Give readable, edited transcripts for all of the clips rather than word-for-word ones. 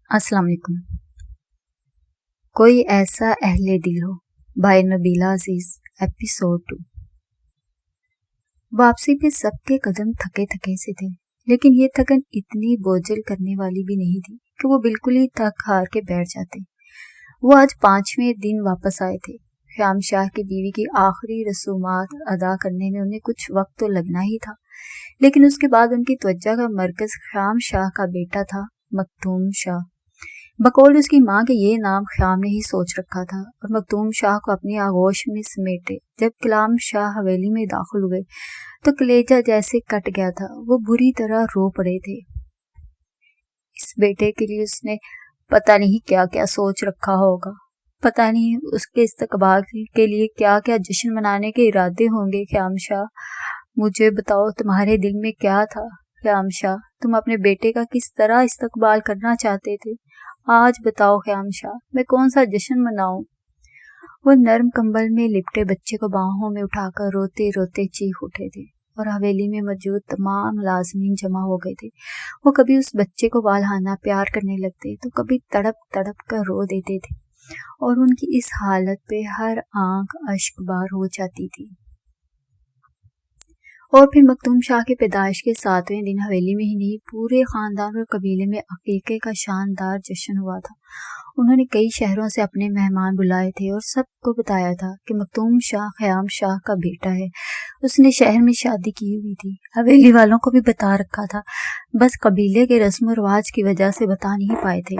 السلام علیکم۔ کوئی ایسا اہل دل ہو بائی نبیلہ عزیز ایپیسوڈ 2۔ واپسی پہ سب کے قدم تھکے تھکے سے تھے، لیکن یہ تھکن اتنی بوجھل کرنے والی بھی نہیں تھی کہ وہ بالکل ہی تھک ہار کے بیٹھ جاتے۔ وہ آج 5ویں دن واپس آئے تھے۔ خیام شاہ کی بیوی کی آخری رسومات ادا کرنے میں انہیں کچھ وقت تو لگنا ہی تھا، لیکن اس کے بعد ان کی توجہ کا مرکز خیام شاہ کا بیٹا تھا، مکتوم شاہ۔ بقول اس کی ماں کے یہ نام خیام نے ہی سوچ رکھا تھا اور مکتوم شاہ کو اپنی آغوش میں سمیٹے جب کلام شاہ حویلی میں داخل ہوئے تو کلیجہ جیسے کٹ گیا تھا۔ وہ بری طرح رو پڑے تھے۔ اس بیٹے کے لیے اس نے پتہ نہیں کیا کیا سوچ رکھا ہوگا، پتہ نہیں اس کے استقبال کے لیے کیا کیا جشن منانے کے ارادے ہوں گے۔ خیام شاہ، مجھے بتاؤ تمہارے دل میں کیا تھا؟ خیام شاہ، تم اپنے بیٹے کا کس طرح استقبال کرنا چاہتے تھے؟ آج بتاؤ خیام شاہ، میں کون سا جشن مناؤں؟ وہ نرم کمبل میں لپٹے بچے کو باہوں میں اٹھا کر روتے روتے چیخ اٹھے تھے اور حویلی میں موجود تمام ملازمین جمع ہو گئے تھے۔ وہ کبھی اس بچے کو والہانہ پیار کرنے لگتے تو کبھی تڑپ تڑپ کر رو دیتے تھے اور ان کی اس حالت پہ ہر آنکھ اشک بار ہو جاتی تھی۔ اور پھر مکتوم شاہ کے پیدائش کے 7ویں دن حویلی میں ہی نہیں پورے خاندان اور قبیلے میں عقیقے کا شاندار جشن ہوا تھا۔ انہوں نے کئی شہروں سے اپنے مہمان بلائے تھے اور سب کو بتایا تھا کہ مکتوم شاہ خیام شاہ کا بیٹا ہے۔ اس نے شہر میں شادی کی ہوئی تھی۔ حویلی والوں کو بھی بتا رکھا تھا، بس قبیلے کے رسم و رواج کی وجہ سے بتا نہیں پائے تھے،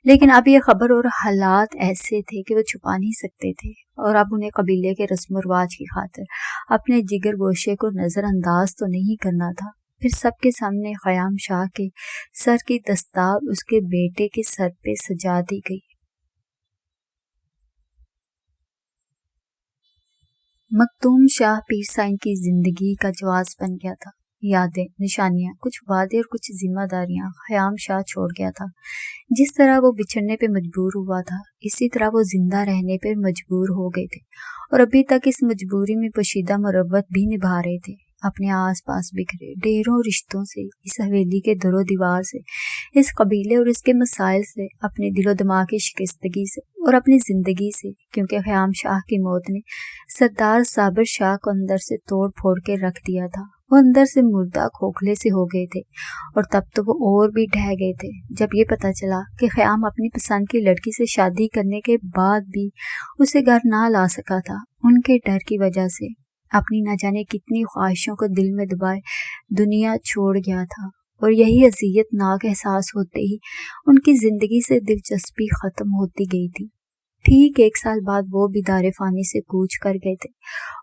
لیکن اب یہ خبر اور حالات ایسے تھے کہ وہ چھپا نہیں سکتے تھے، اور اب انہیں قبیلے کے رسم و رواج کی خاطر اپنے جگر گوشے کو نظر انداز تو نہیں کرنا تھا۔ پھر سب کے سامنے خیام شاہ کے سر کی دستار اس کے بیٹے کے سر پہ سجا دی گئی۔ مکتوم شاہ پیر سائن کی زندگی کا جواز بن گیا تھا۔ یادیں، نشانیاں، کچھ وعدے اور کچھ ذمہ داریاں خیام شاہ چھوڑ گیا تھا۔ جس طرح وہ بچھڑنے پہ مجبور ہوا تھا، اسی طرح وہ زندہ رہنے پہ مجبور ہو گئے تھے، اور ابھی تک اس مجبوری میں پوشیدہ مروت بھی نبھا رہے تھے۔ اپنے آس پاس بکھرے ڈھیروں رشتوں سے، اس حویلی کے در و دیوار سے، اس قبیلے اور اس کے مسائل سے، اپنے دل و دماغ کی شکستگی سے اور اپنی زندگی سے، کیونکہ خیام شاہ کی موت نے سردار صابر شاہ کو اندر سے توڑ پھوڑ کے رکھ دیا تھا۔ وہ اندر سے مردہ کھوکھلے سے ہو گئے تھے، اور تب تو وہ اور بھی ڈھہ گئے تھے جب یہ پتہ چلا کہ خیام اپنی پسند کی لڑکی سے شادی کرنے کے بعد بھی اسے گھر نہ لا سکا تھا۔ ان کے ڈر کی وجہ سے اپنی نہ جانے کتنی خواہشوں کو دل میں دبائے دنیا چھوڑ گیا تھا، اور یہی اذیت ناک احساس ہوتے ہی ان کی زندگی سے دلچسپی ختم ہوتی گئی تھی۔ ٹھیک 1 سال بعد وہ بھی دار فانی سے کوچ کر گئے تھے،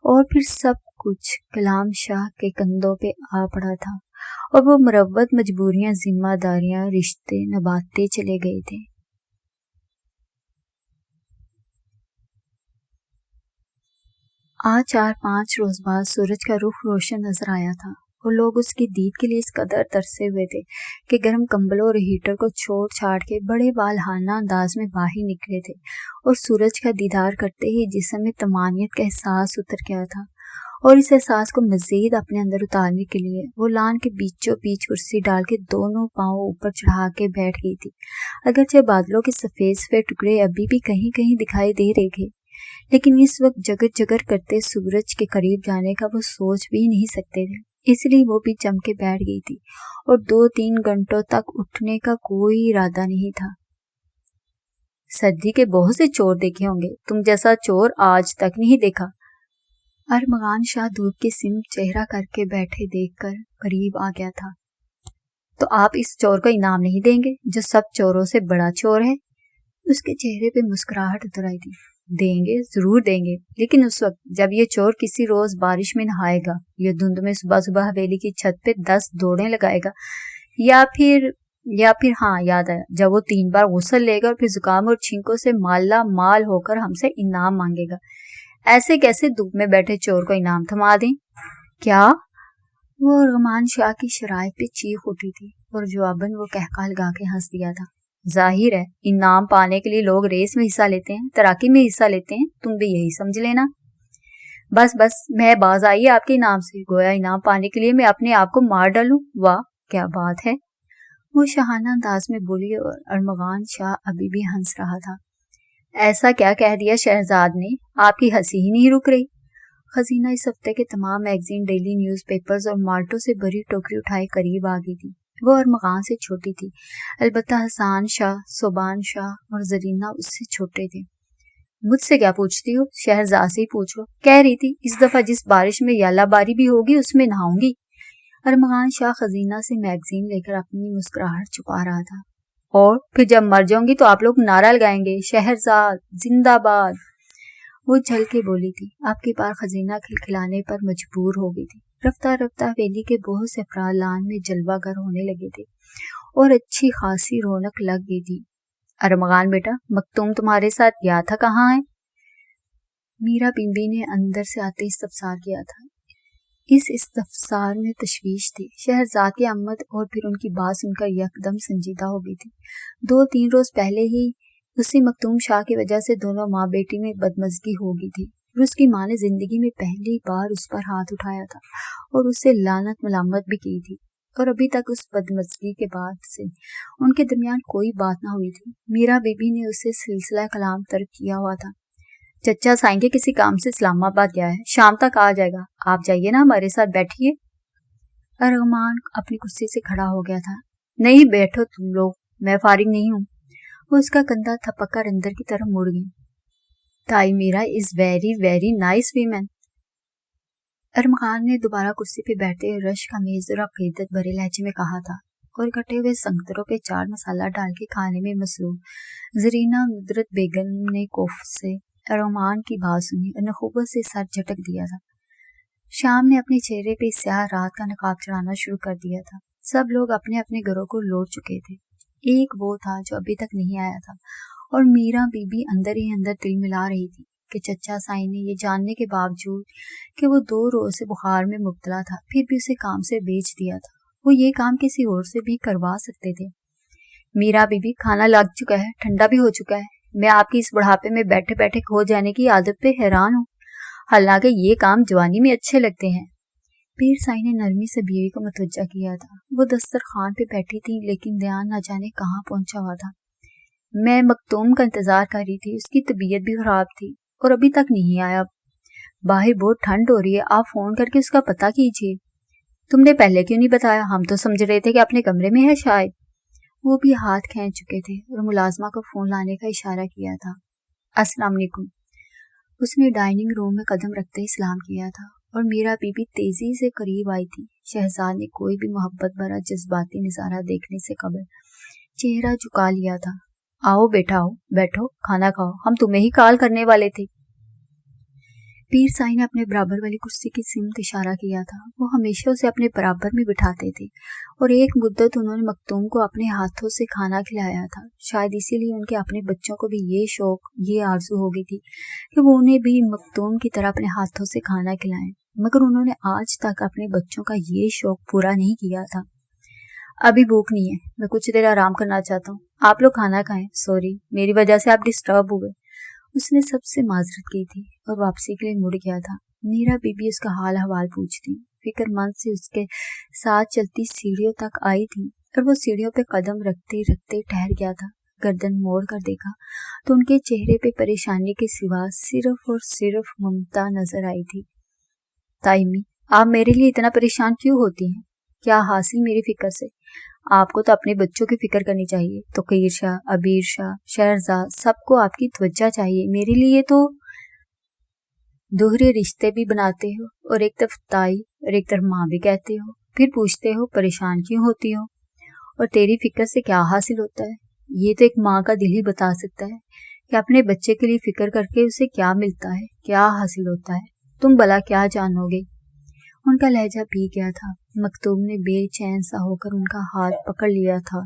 اور پھر سب کچھ کلام شاہ کے کندھوں پہ آ پڑا تھا، اور وہ مروت مجبوریاں، ذمہ داریاں، رشتے نبھاتے چلے گئے تھے۔ آج 4-5 روز بعد سورج کا رخ روشن نظر آیا تھا، اور لوگ اس کی دید کے لیے اس قدر ترسے ہوئے تھے کہ گرم کمبلوں اور ہیٹر کو چھوڑ چھاڑ کے بڑے والہانہ انداز میں باہر نکلے تھے، اور سورج کا دیدار کرتے ہی جسم میں طمانینت کا احساس اتر گیا تھا، اور اس احساس کو مزید اپنے اندر اتارنے کے لیے وہ لان کے بیچوں بیچ کرسی ڈال کے دونوں پاؤں اوپر چڑھا کے بیٹھ گئی تھی۔ اگرچہ بادلوں کے سفید سفید ٹکڑے ابھی بھی کہیں کہیں دکھائی دے رہے تھے، لیکن اس وقت جگر جگر کرتے سورج کے قریب جانے کا وہ سوچ بھی نہیں سکتے تھے، اس لیے وہ بھی جم کے بیٹھ گئی تھی، اور 2-3 گھنٹوں تک اٹھنے کا کوئی ارادہ نہیں تھا۔ سردی کے بہت سے چور دیکھے ہوں گے، تم جیسا چور آج تک نہیں دیکھا۔ ارمغان شاہ دھوپ کی سمت چہرہ کر کے بیٹھے دیکھ کر قریب آ گیا تھا۔ تو آپ اس چور کو انعام نہیں دیں گے جو سب چوروں سے بڑا چور ہے؟ اس کے چہرے پہ مسکراہٹ اتر آئی تھی۔ دیں گے، ضرور دیں گے، لیکن اس وقت جب یہ چور کسی روز بارش میں نہائے گا، یا دھند میں صبح صبح حویلی کی چھت پہ 10 دوڑیں لگائے گا، یا پھر ہاں یاد آیا، جب وہ 3 بار غسل لے گا اور پھر زکام اور چھینکوں سے مالا مال ہو کر ہم سے انعام مانگے گا، ایسے کیسے دھوپ میں بیٹھے چور کو انعام تھما دیں؟ کیا؟ وہ ارغمان شاہ کی شرائط پہ چیخ اٹھی تھی، اور جواباً وہ کہکا لگا کے ہنس دیا تھا۔ ظاہر ہے انعام پانے کے لیے لوگ ریس میں حصہ لیتے ہیں، تیراکی میں حصہ لیتے ہیں، تم بھی یہی سمجھ لینا۔ بس میں باز آئی آپ کے انعام سے، گویا انعام پانے کے لیے میں اپنے آپ کو مار ڈالوں۔ واہ کیا بات ہے! وہ شاہانہ انداز میں بولی اور ارمغان شاہ ابھی بھی ہنس رہا تھا۔ ایسا کیا کہہ دیا شہزاد نے؟ آپ کی ہنسی ہی نہیں رک رہی۔ خزینہ اس ہفتے کے تمام میگزین، ڈیلی نیوز پیپرز اور مالٹوں سے بڑی ٹوکری اٹھائے قریب آ گئی تھی۔ وہ ارمغان سے چھوٹی تھی، البتہ حسان شاہ، صوبان شاہ اور زرینہ اس سے چھوٹے تھے۔ مجھ سے کیا پوچھتی ہو؟ شہزاد سے ہی پوچھو۔ کہہ رہی تھی اس دفعہ جس بارش میں یالہ باری بھی ہوگی اس میں نہاؤں گی۔ ارمغان شاہ خزینہ سے میگزین لے کر اپنی مسکراہٹ چھپا رہا تھا۔ اور پھر جب مر جاؤں گی تو آپ لوگ نعرہ لگائیں گے، شہرزاد زندہ باد۔ وہ جھل کے بولی تھی۔ آپ کی بار خزینہ کھلکھلانے پر مجبور ہو گئی تھی۔ رفتہ رفتہ حویلی کے بہت سے افراد لان میں جلوہ گر ہونے لگے تھے اور اچھی خاصی رونق لگ گئی تھی۔ ارمغان بیٹا، مکتوم تمہارے ساتھ گیا تھا، کہاں ہے؟ میرا بی بی نے اندر سے آتے استفسار کیا تھا۔ اس استفسار میں تشویش تھی۔ شہرزاد کی آمد اور پھر ان کی بات سن کر یکدم سنجیدہ ہو گئی تھی۔ 2-3 روز پہلے ہی اسی مکتوم شاہ کی وجہ سے دونوں ماں بیٹی میں بدمزگی ہو گئی تھی اور اس کی ماں نے زندگی میں پہلی بار اس پر ہاتھ اٹھایا تھا اور اس سے لعنت ملامت بھی کی تھی، اور ابھی تک اس بدمزگی کے بعد سے ان کے درمیان کوئی بات نہ ہوئی تھی۔ میرا بی بی نے اسے سلسلہ کلام ترک کیا ہوا تھا۔ چچا سائیں کے کسی کام سے اسلام آباد گیا ہے، شام تک آ جائے گا، آپ جائیے نا، ہمارے ساتھ بیٹھیے۔ ارغمان اپنی کرسی سے کھڑا ہو گیا تھا۔ نہیں بیٹھو تم لوگ، میں فارغ نہیں ہوں۔ وہ اس کا کندھا تھپک کر اندر کی طرف مڑ گئی۔ تائی میرا is very very nice women. Armaghan نے دوبارہ کرسی پہ بیٹھتے ہوئے رشک آمیز اور عقیدت بھرے لہجے میں کہا تھا، اور کٹے ہوئے سنگتروں پہ چاٹ مسالہ ڈال کے کھانے میں مصروف زرینہ ندرت بیگم نے کوف سے ارغمان کی بات سنی اور نخوت سے سر جھٹک دیا تھا۔ شام نے اپنے چہرے پہ سیاہ رات کا نقاب چڑھانا شروع کر دیا تھا۔ سب لوگ اپنے اپنے گھروں کو لوٹ چکے تھے۔ ایک وہ تھا جو ابھی تک نہیں آیا تھا، اور میرا بی بی اندر ہی اندر دل ملا رہی تھی کہ چچا سائی نے یہ جاننے کے باوجود کہ وہ 2 روز سے بخار میں مبتلا تھا پھر بھی اسے کام سے بھیج دیا تھا۔ وہ یہ کام کسی اور سے بھی کروا سکتے تھے۔ میرا بی بی، کھانا لگ چکا ہے، ٹھنڈا بھی ہو چکا ہے۔ میں آپ کی اس بڑھاپے میں بیٹھے بیٹھے کھو جانے کی عادت پہ حیران ہوں، حالانکہ یہ کام جوانی میں اچھے لگتے ہیں۔ پیر سائی نے نرمی سے بیوی کو متوجہ کیا تھا۔ وہ دسترخوان پہ بیٹھی تھی لیکن دھیان نہ جانے کہاں پہنچا ہوا تھا۔ میں مکتوم کا انتظار کر رہی تھی، اس کی طبیعت بھی خراب تھی اور ابھی تک نہیں آیا۔ باہر بہت ٹھنڈ ہو رہی ہے، آپ فون کر کے اس کا پتہ کیجیے۔ تم نے پہلے کیوں نہیں بتایا؟ ہم تو سمجھ رہے تھے کہ اپنے کمرے میں ہے شاید۔ وہ بھی ہاتھ کھینچ چکے تھے اور ملازمہ کو فون لانے کا اشارہ کیا تھا۔ السلام علیکم۔ اس نے ڈائننگ روم میں قدم رکھتے ہی سلام کیا تھا اور میرا بی بی تیزی سے قریب آئی تھی۔ شہزاد نے کوئی بھی محبت بھرا جذباتی نظارہ دیکھنے سے قبل چہرہ جھکا لیا تھا۔ آؤ بیٹا، آؤ، بیٹھو، کھانا کھاؤ، ہم تمہیں ہی کال کرنے والے تھے۔ پیر سائی نے اپنے برابر والی کرسی کی سمت اشارہ کیا تھا۔ وہ ہمیشہ اسے اپنے برابر میں بٹھاتے تھے اور ایک مدت انہوں نے مکتوم کو اپنے ہاتھوں سے کھانا کھلایا تھا۔ شاید اسی لیے ان کے اپنے بچوں کو بھی یہ شوق، یہ آرزو ہو گئی تھی کہ وہ انہیں بھی مکتوم کی طرح اپنے ہاتھوں سے کھانا کھلائیں، مگر انہوں نے آج تک اپنے بچوں کا یہ شوق پورا نہیں کیا تھا۔ ابھی بھوک نہیں ہے، میں کچھ دیر آرام کرنا چاہتا ہوں، آپ لوگ کھانا کھائیں۔ سوری، میری وجہ سے آپ ڈسٹرب ہوئے۔ اس نے سب سے معذرت کی تھی اور واپسی کے لیے مڑ گیا تھا۔ میرا بی بی اس کا حال حوال پوچھتی، فکر مند سے اس کے ساتھ چلتی سیڑھیوں تک آئی تھی اور وہ سیڑھیوں پہ قدم رکھتے رکھتے ٹھہر گیا تھا۔ گردن موڑ کر دیکھا تو ان کے چہرے پہ پریشانی کے سوا صرف اور صرف ممتا نظر آئی تھی۔ تائمی، آپ میرے لیے اتنا پریشان کیوں ہوتی ہیں؟ کیا حاصل میری فکر سے؟ آپ کو تو اپنے بچوں کی فکر کرنی چاہیے۔ توقیر شاہ، عبیر شاہ، شہرزاد، سب کو آپ کی توجہ چاہیے۔ میرے لیے تو دوہرے رشتے بھی بناتے ہو اور ایک طرف تائی اور ایک طرف ماں بھی کہتے ہو، پھر پوچھتے ہو پریشان کیوں ہوتی ہو، اور تیری فکر سے کیا حاصل ہوتا ہے؟ یہ تو ایک ماں کا دل ہی بتا سکتا ہے کہ اپنے بچے کے لیے فکر کر کے اسے کیا ملتا ہے، کیا حاصل ہوتا ہے۔ تم بھلا کیا جانو گے؟ ان کا لہجہ پی گیا تھا۔ مکتوم نے بے چین سا ہو کر ان کا ہاتھ پکڑ لیا تھا۔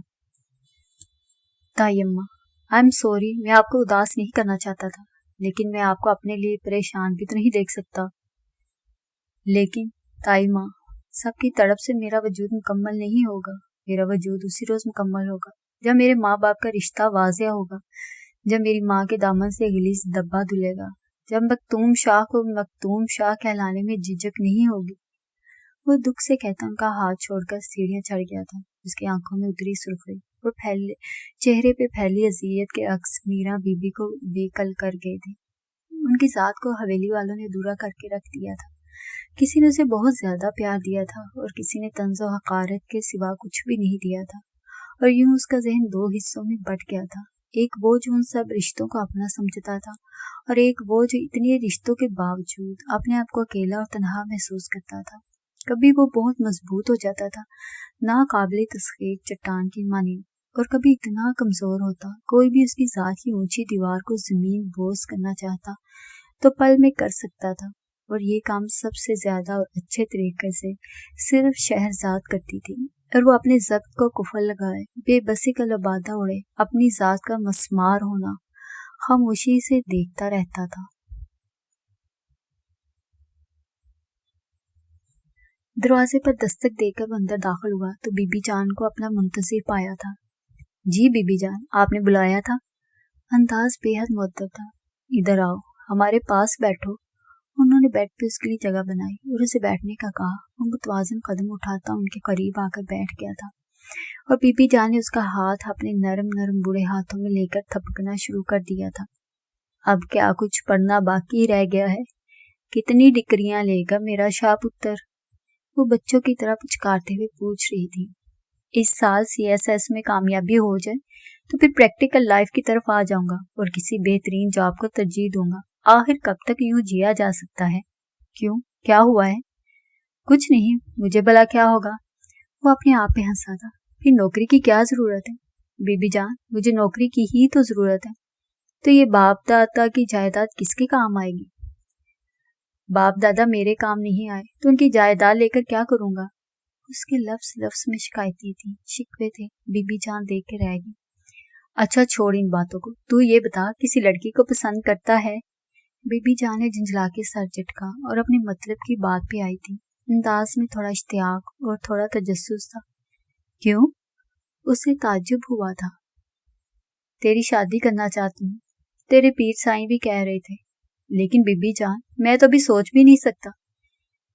تائی اماں، آئی ایم سوری، میں آپ کو اداس نہیں کرنا چاہتا تھا، لیکن میں آپ کو اپنے لیے پریشان بھی تو نہیں دیکھ سکتا۔ لیکن تائی ماں، سب کی طرف سے میرا وجود مکمل نہیں ہوگا۔ میرا وجود اسی روز مکمل ہوگا جب میرے ماں باپ کا رشتہ واضح ہوگا، جب میری ماں کے دامن سے غلیظ دبا دھلے گا، جب مکتوم شاہ کو مکتوم شاہ کہلانے میں جھجک نہیں ہوگی۔ وہ دکھ سے کہتا ان کا ہاتھ چھوڑ کر سیڑھیاں چڑھ گیا تھا۔ اس کی آنکھوں میں اتری سرخی اور چہرے پہ پھیلی اذیت کے عکس میرا بی بی کو بے کل کر گئے تھے۔ ان کی ذات کو حویلی والوں نے ادھورا کر کے رکھ دیا تھا۔ کسی نے اسے بہت زیادہ پیار دیا تھا اور کسی نے طنز و حقارت کے سوا کچھ بھی نہیں دیا تھا، اور یوں اس کا ذہن دو حصوں میں بٹ گیا تھا، ایک وہ جو ان سب رشتوں کو اپنا سمجھتا تھا، اور ایک وہ جو اتنے رشتوں کے باوجود اپنے آپ کو اکیلا اور تنہا محسوس کرتا تھا۔ کبھی وہ بہت مضبوط ہو جاتا تھا، ناقابل تسخیر چٹان کی مانند، اور کبھی اتنا کمزور ہوتا کوئی بھی اس کی ذات کی اونچی دیوار کو زمین بوس کرنا چاہتا تو پل میں کر سکتا تھا، اور یہ کام سب سے زیادہ اور اچھے طریقے سے صرف شہرزاد کرتی تھی، اور وہ اپنے ضبط کو کفل لگائے، بے بسی کا لبادہ اڑے، اپنی ذات کا مسمار ہونا خاموشی سے دیکھتا رہتا تھا۔ دروازے پر دستک دے کر وہ اندر داخل ہوا تو بی بی جان کو اپنا منتظر پایا تھا۔ جی بی بی جان، آپ نے بلایا تھا؟ انداز بے حد مؤدب تھا۔ ادھر آؤ، ہمارے پاس بیٹھو۔ انہوں نے بیڈ پہ اس کے لیے جگہ بنائی اور اسے بیٹھنے کا کہا۔ وہ متوازن قدم اٹھاتا ان کے قریب آ کر بیٹھ گیا تھا، اور بی بی جان نے اس کا ہاتھ اپنے نرم نرم بوڑھے ہاتھوں میں لے کر تھپکنا شروع کر دیا تھا۔ اب کیا کچھ پڑھنا باقی رہ گیا ہے؟ کتنی ڈگریاں لے گا میرا شاہ پتر؟ وہ بچوں کی طرح پچکارتے ہوئے پوچھ رہی تھی۔ اس سال CSS میں کامیابی ہو جائے تو پھر پریکٹیکل لائف کی طرف آ جاؤں گا اور کسی بہترین جاب کو ترجیح دوں گا۔ آخر کب تک یوں جیا جا سکتا ہے؟ کیوں، کیا ہوا ہے؟ کچھ نہیں، مجھے بھلا کیا ہوگا؟ وہ اپنے آپ پہ ہنسا تھا۔ پھر نوکری کی کیا ضرورت ہے؟ بی بی جان، مجھے نوکری کی ہی تو ضرورت ہے۔ تو یہ باپ دادا کی جائیداد کس کے کام آئے گی؟ باپ دادا میرے کام نہیں آئے تو ان کی جائیداد لے کر کیا کروں گا؟ اس کے لفظ لفظ میں شکایتی تھی، شکوے تھے۔ بی بی جان دیکھ کے رہ گئی۔ اچھا چھوڑ ان باتوں کو، تو یہ بتا کسی لڑکی کو پسند کرتا ہے؟ بی بی جان نے جھنجھلا کے سر جھٹکا اور اپنے مطلب کی بات پہ آئی تھی۔ انداز میں تھوڑا اشتیاق اور تھوڑا تجسس تھا۔ کیوں؟ اسے تعجب ہوا تھا۔ تیری شادی کرنا چاہتی ہوں، تیرے پیر سائیں بھی کہہ رہے تھے، لیکن بی بی جان میں تو ابھی سوچ بھی نہیں سکتا۔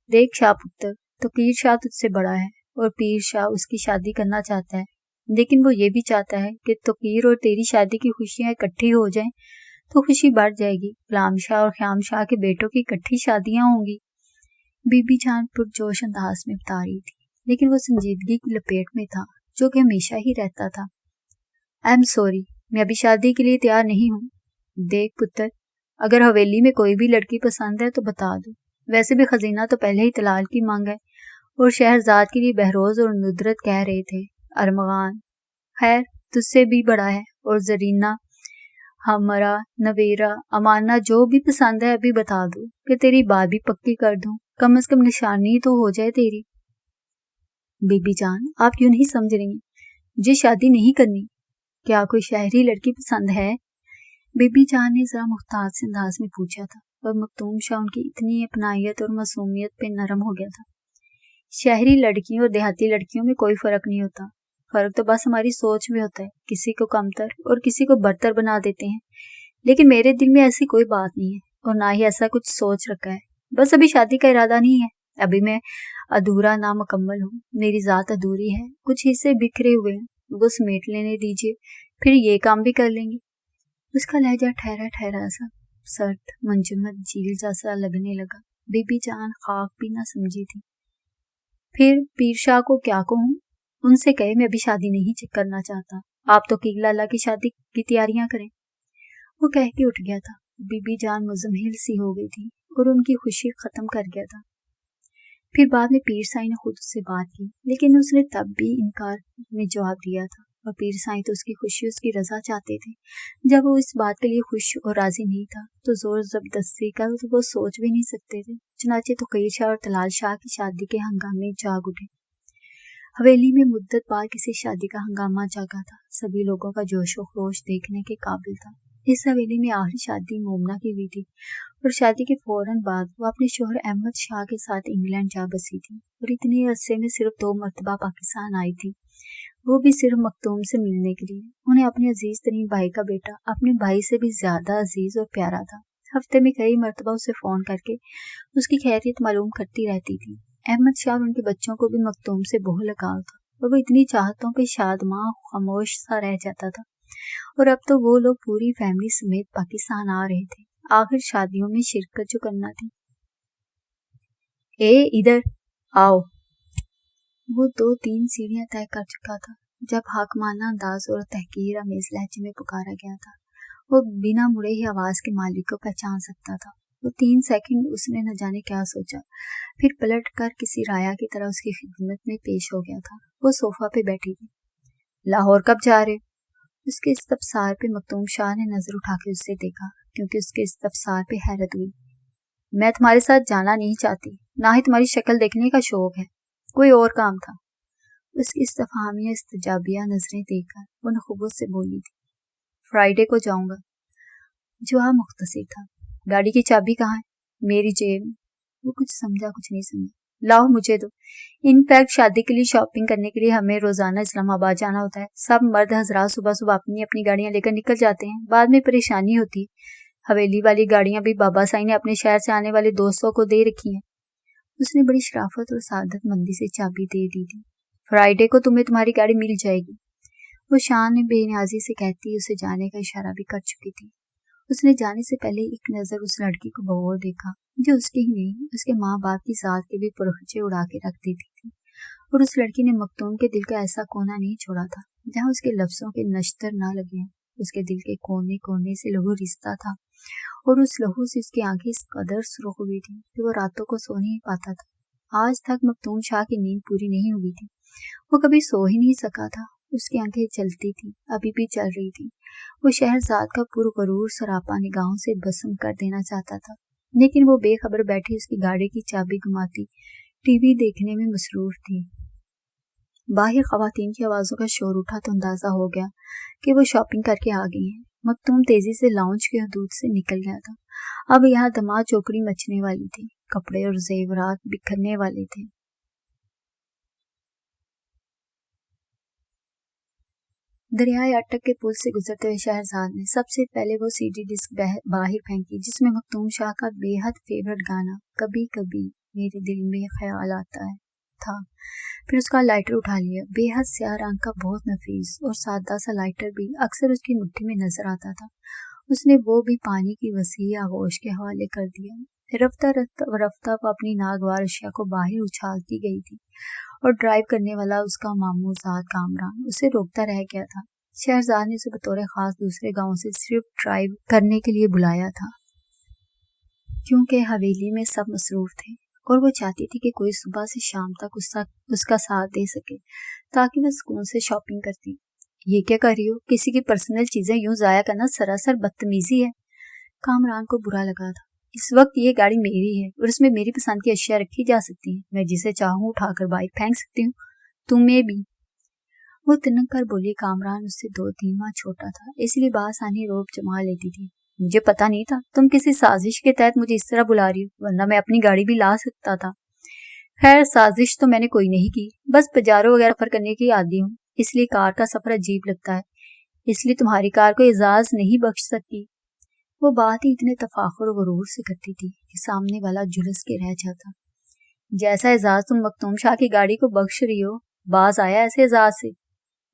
دیکھ شاہ پتر، توقیر شاہ تجھ سے بڑا ہے اور پیر شاہ اس کی شادی کرنا چاہتا ہے، لیکن وہ یہ بھی چاہتا ہے کہ توقیر اور تیری شادی کی خوشیاں اکٹھی ہو جائیں تو خوشی بڑھ جائے گی۔ غلام شاہ اور خیام شاہ کے بیٹوں کی اکٹھی شادیاں ہوں گی۔ بی بی جان پرجوش انداز میں بتا رہی تھی، لیکن وہ سنجیدگی کی لپیٹ میں تھا جو کہ ہمیشہ ہی رہتا تھا۔ I'm sorry، میں ابھی شادی کے لیے تیار نہیں ہوں۔ دیکھ پتر، اگر حویلی میں کوئی بھی لڑکی پسند ہے تو بتا دو، ویسے بھی خزینہ تو پہلے ہی طلال کی مانگ ہے، اور شہرزاد کے لیے بہروز اور ندرت کہہ رہے تھے، ارمغان خیر تجھ سے بھی بڑا ہے، اور زرینہ، ہمرا، نویرا، امانہ جو بھی پسند ہے ابھی بتا دو کہ تیری بات بھی پکی کر دوں، کم از کم نشانی تو ہو جائے تیری۔ بی بی جان آپ کیوں نہیں سمجھ رہی ہیں، مجھے شادی نہیں کرنی۔ کیا کوئی شہری لڑکی پسند ہے؟ بی بی جان نے ذرا محتاط سے انداز میں پوچھا تھا، اور مختوم شاہ ان کی اتنی اپنائیت اور معصومیت پہ نرم ہو گیا تھا۔ شہری لڑکیوں اور دیہاتی لڑکیوں میں کوئی فرق نہیں ہوتا، فرق تو بس ہماری سوچ میں ہوتا ہے، کسی کو کمتر اور کسی کو برتر بنا دیتے ہیں، لیکن میرے دل میں ایسی کوئی بات نہیں ہے اور نہ ہی ایسا کچھ سوچ رکھا ہے، بس ابھی شادی کا ارادہ نہیں ہے، ابھی میں ادھورا نامکمل ہوں، میری ذات ادھوری ہے، کچھ حصے بکھرے ہوئے ہیں، وہ سمیٹ لینے دیجیے، پھر یہ کام بھی کر لیں گے۔ اس کا لہجہ ٹھہرا ٹھہرا سا سرد منجمد جھیل جیسا لگنے لگا۔ بی بی جان خاک بھی نہ سمجھی تھی۔ پھر پیر شاہ کو کیا کہوں؟ ان سے کہے میں ابھی شادی نہیں کرنا چاہتا، آپ تو کی لالا کی شادی کی تیاریاں کریں۔ وہ کہہ کے اٹھ گیا تھا۔ بی بی جان مزمحل سی ہو گئی تھی اور ان کی خوشی ختم کر گیا تھا۔ پھر بعد میں پیر سائیں نے خود اس سے بات کی، لیکن اس نے تب بھی انکار میں جواب دیا تھا، اور پیر سائیں تو اس کی خوشی اس کی رضا چاہتے تھے۔ جب وہ اس بات کے لیے خوش اور راضی نہیں تھا تو زور زبردستی کا تو وہ سوچ بھی نہیں سکتے تھے۔ چنانچہ توقیر شاہ اور طلال شاہ کی شادی کے ہنگامے جاگ اٹھے۔ حویلی میں مدت بعد کسی شادی کا ہنگامہ جاگا تھا، سبھی لوگوں کا جوش و خروش دیکھنے کے قابل تھا۔ اس حویلی میں آخری شادی مومنہ کی ہوئی تھی، اور شادی کے فوراً بعد وہ اپنے شوہر احمد شاہ کے ساتھ انگلینڈ جا بسی تھی، اور اتنے عرصے میں صرف 2 مرتبہ پاکستان آئی تھی، وہ بھی صرف مختوم سے ملنے کے لیے۔ انہیں اپنے عزیز ترین بھائی کا بیٹا اپنے بھائی سے بھی زیادہ عزیز اور پیارا تھا۔ ہفتے میں کئی مرتبہ اسے فون کر کے اس کی خیریت معلوم کرتی رہتی تھی۔ احمد شاہ اور ان کے بچوں کو بھی مختوم سے بہت لگاؤ تھا۔ اور وہ اتنی چاہتوں پہ شادماں خاموش سا رہ جاتا تھا۔ اور اب تو وہ لوگ پوری فیملی سمیت پاکستان آ رہے تھے، آخر شادیوں میں شرکت جو کرنا تھی۔ ادھر آؤ۔ وہ 2-3 سیڑھیاں طے کر چکا تھا جب حاکمانہ انداز اور تحقیر آمیز لہجے میں پکارا گیا تھا۔ وہ بنا مڑے ہی آواز کے مالک کو پہچان سکتا تھا۔ وہ 3 سیکنڈ اس نے نہ جانے کیا سوچا، پھر پلٹ کر کسی رایا کی طرح اس کی خدمت میں پیش ہو گیا تھا۔ وہ صوفہ پہ بیٹھی تھی۔ لاہور کب جا رہے؟ اس کے استفسار پہ مکتوم شاہ نے نظر اٹھا کے اسے دیکھا، کیونکہ اس کے استفسار پہ حیرت ہوئی۔ میں تمہارے ساتھ جانا نہیں چاہتی، نہ ہی تمہاری شکل دیکھنے کا شوق ہے، کوئی اور کام تھا۔ اس کی استفہامیہ استجابیہ نظریں دیکھ کر وہ نخوت سے بولی تھی، فرائیڈے کو جاؤں گا۔ جواب مختصر تھا، گاڑی کی چابی کہاں ہے؟ میری جیب میں۔ وہ کچھ سمجھا کچھ نہیں سمجھا۔ لاؤ مجھے دو۔ ان فیکٹ شادی کے لیے شاپنگ کرنے کے لیے ہمیں روزانہ اسلام آباد جانا ہوتا ہے۔ سب مرد حضرات صبح صبح اپنی اپنی گاڑیاں لے کر نکل جاتے ہیں، بعد میں پریشانی ہوتی ہے۔ حویلی والی گاڑیاں بھی بابا سائی نے اپنے شہر سے آنے والے دوستوں کو دے رکھی ہیں۔ اس نے بڑی شرافت اور سعادت مندی سے چابی دے دی تھی۔ فرائیڈے کو تمہیں تمہاری گاڑی مل جائے گی، وہ شان بے نیازی سے کہتی اسے جانے کا اشارہ بھی کر چکی تھی۔ اس نے جانے سے پہلے ایک نظر اس لڑکی کو بغور دیکھا جو اس کی ہی نہیں، اس کے ماں باپ کی ذات کے بھی پرخچے اڑا کے رکھ دیتی تھی۔ اور اس لڑکی نے مکتوم کے دل کا ایسا کونا نہیں چھوڑا تھا جہاں اس کے لفظوں کے نشتر نہ لگے ہیں۔ اس کے دل کے کونے کونے سے لہو رشتہ تھا، اور اس لہو سے اس کی آنکھیں اس قدر سرخ ہوئی تھی کہ وہ راتوں کو سو نہیں پاتا تھا۔ آج تک مکتوم شاہ کی نیند پوری نہیں ہوئی تھی، وہ کبھی سو ہی نہیں سکا تھا۔ اس کی آنکھیں چلتی تھی، ابھی بھی چل رہی تھی۔ وہ شہرزاد کا پرغرور سراپا نگاہوں سے بسم کر دینا چاہتا تھا، لیکن وہ بے خبر بیٹھی اس کی گاڑی کی چابی گھماتی ٹی وی دیکھنے میں مصروف تھی۔ باہر خواتین کی آوازوں کا شور اٹھا تو اندازہ ہو گیا کہ وہ شاپنگ کر کے آ گئی ہیں۔ مکتوم تیزی سے لاؤنج کی حدود سے نکل گیا تھا۔ اب یہاں دما چوکڑی مچنے والی تھی، کپڑے اور زیورات بکھرنے والے تھے۔ دریائے اٹک کے پل سے گزرتے ہوئے شہرزاد نے سب سے پہلے وہ سی ڈی ڈسک باہر پھینکی جس میں مکتوم شاہ کا بے حد فیورٹ گانا کبھی کبھی میرے دل میں خیال آتا ہے تھا۔ پھر اس کا لائٹر اٹھا لیا۔ بے حد سیاہ رنگ کا بہت نفیس اور سادہ سا لائٹر بھی اکثر اس کی مٹھی میں نظر آتا تھا۔ اس نے وہ بھی پانی کی وسیع آغوش کے حوالے کر دیا۔ رفتہ رفتہ وہ اپنی ناگوار اشیاء کو باہر اچھالتی گئی تھی، اور ڈرائیو کرنے والا اس کا ماموزاد کامران اسے روکتا رہ گیا تھا۔ شہرزاد نے اسے بطور خاص دوسرے گاؤں سے صرف ڈرائیو کرنے کے لیے بلایا تھا، کیونکہ حویلی میں سب مصروف تھے اور وہ چاہتی تھی کہ کوئی صبح سے شام تک اس کا ساتھ دے سکے تاکہ وہ سکون سے شاپنگ کرتی۔ یہ کیا کر رہی ہو؟ کسی کی پرسنل چیزیں یوں ضائع کرنا سراسر بدتمیزی ہے۔ کامران کو برا لگا تھا۔ اس وقت یہ گاڑی میری ہے اور اس میں میری پسند کی اشیاء رکھی جا سکتی ہیں۔ میں جسے چاہوں اٹھا کر باہر پھینک سکتی ہوں، تمہیں بھی۔ وہ تنک کر بولی۔ کامران اس سے 2-3 ماہ چھوٹا تھا، اس لیے بآسانی روب جما لیتی تھی۔ مجھے پتا نہیں تھا تم کسی سازش کے تحت مجھے اس طرح بلا رہی ہو، ورنہ میں اپنی گاڑی بھی لا سکتا تھا۔ خیر سازش تو میں نے کوئی نہیں کی، بس پجارو وغیرہ سفر کرنے کی عادی ہوں، اس لیے کار کا سفر عجیب لگتا ہے، اس لیے تمہاری کار کو اعزاز نہیں بخش سکتی۔ وہ بات ہی اتنے تفاخر و غرور سے کرتی تھی کہ سامنے والا جھلس کے رہ جاتا۔ جیسا اعزاز تم مکتوم شاہ کی گاڑی کو بخش رہی ہو، باز آیا ایسے اعزاز سے؟